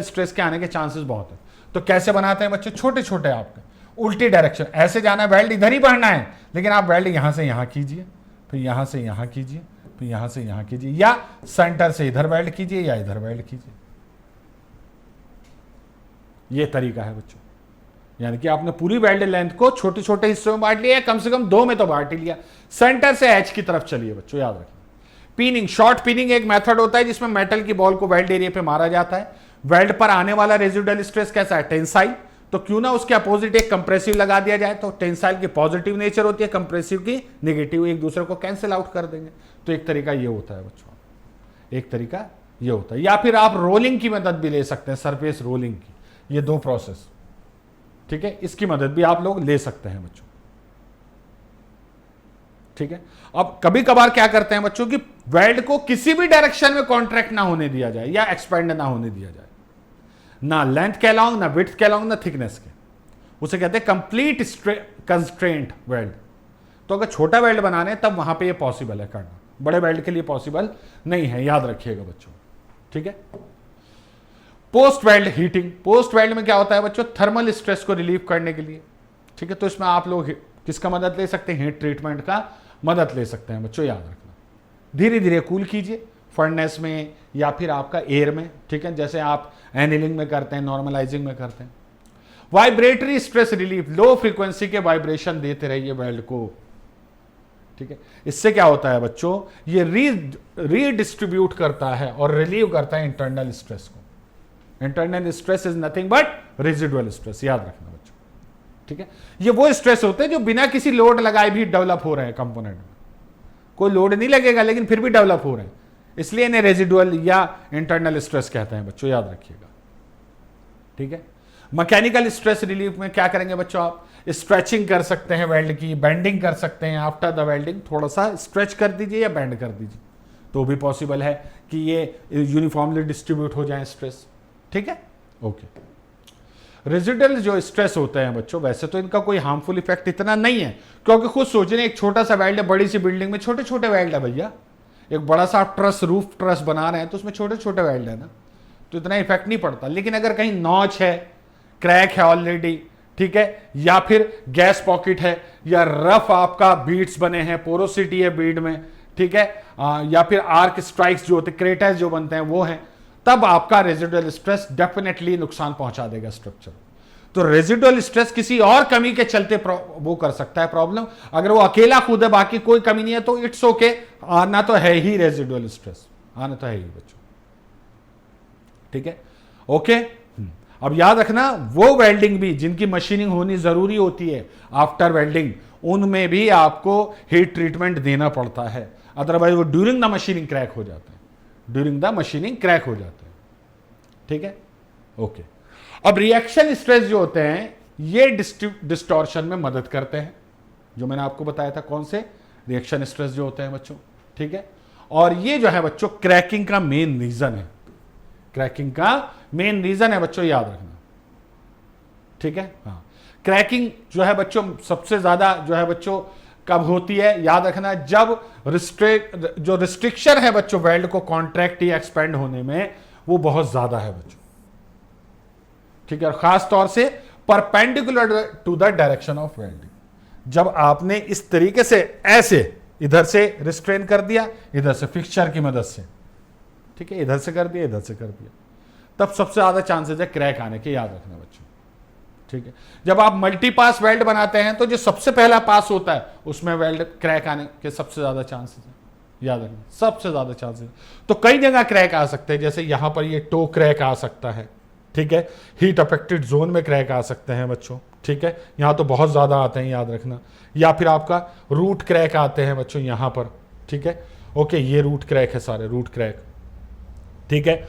स्ट्रेस के आने के चांसेस बहुत है। तो कैसे बनाते हैं बच्चों, छोटे छोटे आपके उल्टी डायरेक्शन, ऐसे जाना है, वेल्ड इधर ही बढ़ना है, लेकिन आप वेल्ड यहां से यहां कीजिए, फिर यहां से यहां कीजिए, फिर यहां से यहां कीजिए, या सेंटर से इधर वेल्ड कीजिए या इधर वेल्ड कीजिए। यह तरीका है बच्चों, यानी कि आपने पूरी वेल्ड लेंथ को छोटे छोटे हिस्सों में बांट लिया, कम से कम 2 में तो बांट ही लिया। सेंटर से एच की तरफ चलिए बच्चों, याद रखिए। पिनिंग, शॉर्ट पिनिंग एक मेथड होता है जिसमें मेटल की बॉल को वेल्ड एरिया पे मारा जाता है। वेल्ड पर आने वाला रेजिडुअल स्ट्रेस कैसा है, टेंसाइल, तो क्यों ना उसके अपोजिट एक कंप्रेसिव लगा दिया जाए। तो टेंसाइल की पॉजिटिव नेचर होती है, कंप्रेसिव की नेगेटिव, एक दूसरे को कैंसिल आउट कर देंगे। तो एक तरीका ये होता है बच्चों, एक तरीका ये होता है। या फिर आप रोलिंग की मदद भी ले सकते हैं, सरफेस रोलिंग की, ये 2 प्रोसेस, ठीक है, इसकी मदद भी आप लोग ले सकते हैं बच्चों, ठीक है। अब कभी कभार क्या करते हैं बच्चों कि वेल्ड को किसी भी डायरेक्शन में कॉन्ट्रैक्ट ना होने दिया जाए या एक्सपेंड ना होने दिया जाए, ना लेंथ के अलोंग, ना विड्थ के अलोंग, ना थिकनेस के, उसे कहते हैं कंप्लीट कंस्ट्रेंट वेल्ड। तो अगर छोटा वेल्ड बनाने तब वहां पे ये पॉसिबल है करना, बड़े वेल्ड के लिए पॉसिबल नहीं है, याद रखिएगा बच्चों, ठीक है। Post weld heating, post weld में क्या होता है बच्चों, थर्मल स्ट्रेस को रिलीव करने के लिए, ठीक है। तो इसमें आप लोग किसका मदद ले सकते हैं, हीट ट्रीटमेंट का मदद ले सकते हैं बच्चों, याद रखना। धीरे धीरे कूल कीजिए फर्नेस में या फिर आपका एयर में, ठीक है, जैसे आप एनिलिंग में करते हैं, नॉर्मलाइजिंग में करते हैं। Vibratory stress relief, low frequency के वाइब्रेशन देते रहिए वेल्ड को, ठीक है। इससे क्या होता है बच्चों, ये रीडिस्ट्रीब्यूट करता है और रिलीव करता है इंटरनल स्ट्रेस को। Internal stress is nothing but residual stress, याद रखना बच्चों, ठीक है। ये वो स्ट्रेस होते हैं जो बिना किसी लोड लगाए भी डेवलप हो रहे हैं कंपोनेंट में, कोई लोड नहीं लगेगा लेकिन फिर भी डेवलप हो रहे हैं, इसलिए इन्हें रेजिडुअल या इंटरनल स्ट्रेस कहते हैं बच्चों, याद रखिएगा, ठीक है। मैकेनिकल स्ट्रेस रिलीफ में क्या करेंगे बच्चों, आप स्ट्रेचिंग कर सकते हैं वेल्ड की, बेंडिंग कर सकते हैं। आफ्टर द वेल्डिंग थोड़ा सा स्ट्रेच कर दीजिए या बेंड कर दीजिए, तो भी पॉसिबल है कि ये यूनिफॉर्मली डिस्ट्रीब्यूट हो जाए स्ट्रेस, ठीक है, ओके। रेजिडुअल जो स्ट्रेस होते हैं बच्चों, वैसे तो इनका कोई हार्मफुल इफेक्ट इतना नहीं है, क्योंकि खुद सोचने एक छोटा सा वेल्ड है, बड़ी सी बिल्डिंग में छोटे छोटे वेल्ड है भैया, एक बड़ा सा ट्रस, रूफ ट्रस बना रहे हैं तो उसमें छोटे छोटे वेल्ड है ना, तो इतना इफेक्ट नहीं पड़ता। लेकिन अगर कहीं नॉच है, क्रैक है ऑलरेडी, ठीक है, या फिर गैस पॉकेट है, या रफ आपका बीड्स बने हैं, पोरोसिटी है बीड में, ठीक है, या फिर आर्क स्ट्राइक्स जो होते, क्रेटर्स जो बनते हैं वो हैं, तब आपका रेजिडुअल स्ट्रेस डेफिनेटली नुकसान पहुंचा देगा स्ट्रक्चर। तो रेजिडुअल स्ट्रेस किसी और कमी के चलते वो कर सकता है प्रॉब्लम। अगर वो अकेला खुद है, बाकी कोई कमी नहीं है, तो इट्स ओके, आना तो है ही रेजिडुअल स्ट्रेस, आना तो है ही बच्चों, ठीक है, ओके। अब याद रखना, वो वेल्डिंग भी जिनकी मशीनिंग होनी जरूरी होती है आफ्टर वेल्डिंग, उनमें भी आपको हीट ट्रीटमेंट देना पड़ता है, अदरवाइज वो ड्यूरिंग द मशीनिंग क्रैक हो जाते हैं, ड्यूरिंग द मशीनिंग क्रैक हो जाते हैं, ठीक है, ओके। अब रिएक्शन स्ट्रेस जो होते हैं ये डिस्टॉर्शन में मदद करते हैं, जो मैंने आपको बताया था, कौन से रिएक्शन स्ट्रेस जो होते हैं बच्चों, ठीक है। और ये जो है बच्चों क्रैकिंग का मेन रीजन है, क्रैकिंग का मेन रीजन है बच्चों, याद रखना, ठीक है। हाँ, क्रैकिंग जो है बच्चों सबसे ज्यादा जो है बच्चों कब होती है, याद रखना, जब जो रिस्ट्रिक्शन है बच्चों वेल्ड को कॉन्ट्रैक्ट या एक्सपेंड होने में, वो बहुत ज्यादा है बच्चों, ठीक है। और खास तौर से perpendicular to the direction of welding, जब आपने इस तरीके से ऐसे इधर से रिस्ट्रेन कर दिया, इधर से फिक्सचर की मदद से, ठीक है, इधर से कर दिया, इधर से कर दिया, तब सबसे ज्यादा चांसेस है क्रैक आने के, याद रखना बच्चों, ठीक है। जब आप मल्टी पास वेल्ड बनाते हैं तो जो सबसे पहला पास होता है उसमें वेल्ड क्रैक आने के सबसे ज्यादा चांसेस है, याद रखना, सबसे ज्यादा चांसेस। तो कई जगह क्रैक आ सकते हैं, जैसे यहां पर ये टो क्रैक आ सकता है, ठीक है, हीट अफेक्टेड जोन में क्रैक आ सकते हैं बच्चों, ठीक है, यहां तो बहुत ज्यादा आते हैं, याद रखना। या फिर आपका रूट क्रैक आते हैं बच्चों यहां पर, ठीक है, ओके, ये रूट क्रैक है, सारे रूट क्रैक, ठीक है।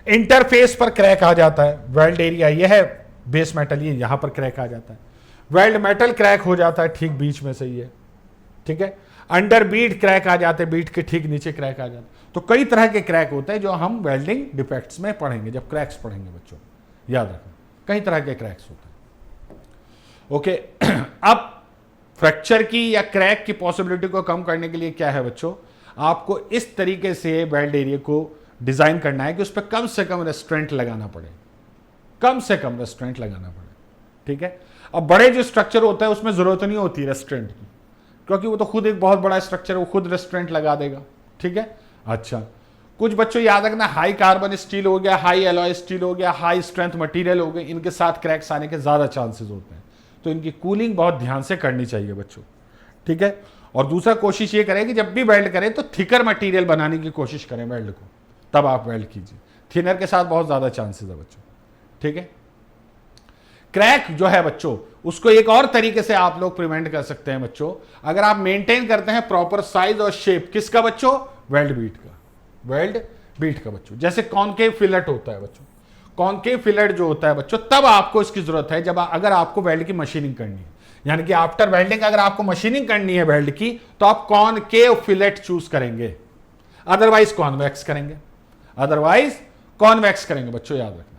इंटरफेस पर क्रैक आ जाता है, वेल्ड एरिया ये है, बेस मेटल ये यहां पर क्रैक आ जाता है, वेल्ड मेटल क्रैक हो जाता है ठीक बीच में से ये, ठीक है, अंडर बीट क्रैक आ जाते हैं, बीट के ठीक नीचे क्रैक आ जाते हैं। तो कई तरह के क्रैक होते हैं जो हम वेल्डिंग डिफेक्ट्स में पढ़ेंगे, जब क्रैक्स पढ़ेंगे बच्चों, याद रखना, कई तरह के क्रैक्स होते हैं, ओके। अब फ्रैक्चर की या क्रैक की पॉसिबिलिटी को कम करने के लिए क्या है बच्चों, आपको इस तरीके से वेल्ड एरिया को डिजाइन करना है कि उस पर कम से कम रेस्ट्रेंट लगाना पड़े, कम से कम रेस्ट्रेंट लगाना पड़े, ठीक है। अब बड़े जो स्ट्रक्चर होता है उसमें जरूरत नहीं होती रेस्ट्रेंट की, क्योंकि वो तो खुद एक बहुत बड़ा स्ट्रक्चर है, वो खुद रेस्ट्रेंट लगा देगा, ठीक है। अच्छा, कुछ बच्चों याद रखना, हाई कार्बन स्टील हो गया, हाई एलॉय स्टील हो गया, हाई स्ट्रेंथ मटेरियल हो गए, इनके साथ क्रैक्स आने के ज्यादा चांसेस होते हैं, तो इनकी कूलिंग बहुत ध्यान से करनी चाहिए बच्चों, ठीक है। और दूसरा, कोशिश ये करें कि जब भी वेल्ड करें तो थिकर मटेरियल बनाने की कोशिश करें वेल्ड को, तब आप वेल्ड कीजिए, थिनर के साथ बहुत ज्यादा चांसेस है बच्चों, ठीक है। क्रैक जो है बच्चों, उसको एक और तरीके से आप लोग प्रिवेंट कर सकते हैं बच्चों, अगर आप मेंटेन करते हैं प्रॉपर साइज और शेप, किसका बच्चों, वेल्ड बीट का, वेल्ड बीट का बच्चों। जैसे कॉनकेव फिलेट होता है बच्चों, कॉनकेव फिलेट जो होता है बच्चों, तब आपको इसकी जरूरत है जब अगर आपको वेल्ड की मशीनिंग करनी है, यानी कि आफ्टर वेल्डिंग अगर आपको मशीनिंग करनी है वेल्ड की, तो आप कॉनकेव फिलेट चूज करेंगे, अदरवाइज कॉन्वेक्स करेंगे, अदरवाइज कॉन्वेक्स करेंगे बच्चों, याद रखना।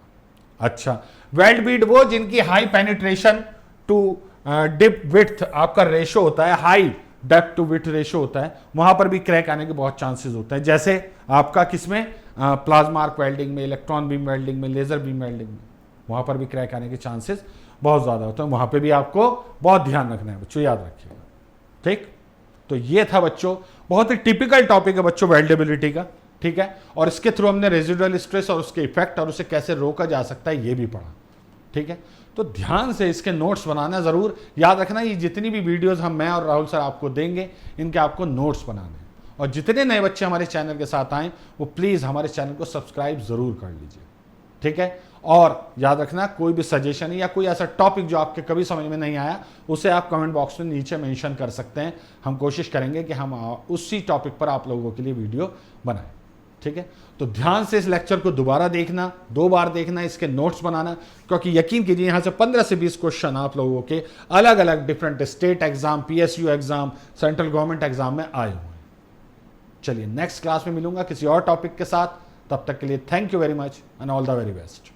अच्छा, वेल्ड बीट वो जिनकी high penetration to depth width आपका रेशो होता है, high depth to width ratio होता है, वहां पर भी क्रैक आने के बहुत चांसेस होते हैं। जैसे आपका किसमें, प्लाज्मा आर्क वेल्डिंग में, इलेक्ट्रॉन बीम वेल्डिंग में, लेजर बीम वेल्डिंग में, वहां पर भी क्रैक आने के चांसेस बहुत ज्यादा होते हैं, वहां पे भी आपको बहुत ध्यान रखना है बच्चों, याद रखिएगा, ठीक। तो ये था बच्चों, बहुत ही टिपिकल टॉपिक है बच्चों वेल्डेबिलिटी का, ठीक है, और इसके थ्रू हमने रेजिडुअल स्ट्रेस और उसके इफेक्ट और उसे कैसे रोका जा सकता है ये भी पढ़ा, ठीक है। तो ध्यान से इसके नोट्स बनाना जरूर, याद रखना, ये जितनी भी वीडियोस मैं और राहुल सर आपको देंगे, इनके आपको नोट्स बनाने हैं। और जितने नए बच्चे हमारे चैनल के साथ आए, वो प्लीज हमारे चैनल को सब्सक्राइब जरूर कर लीजिए, ठीक है। और याद रखना, कोई भी सजेशन या कोई ऐसा टॉपिक जो आपके कभी समझ में नहीं आया, उसे आप कमेंट बॉक्स में नीचे मेंशन कर सकते हैं, हम कोशिश करेंगे कि हम उसी टॉपिक पर आप लोगों के लिए वीडियो बनाएं, ठीक है। तो ध्यान से इस लेक्चर को दोबारा देखना, 2 बार देखना, इसके नोट्स बनाना, क्योंकि यकीन कीजिए यहां से 15 से 20 क्वेश्चन आप लोगों के अलग अलग different state exam, PSU exam, central government exam में आए हुए हैं। चलिए नेक्स्ट क्लास में मिलूंगा किसी और टॉपिक के साथ, तब तक के लिए thank you very much and all the very best.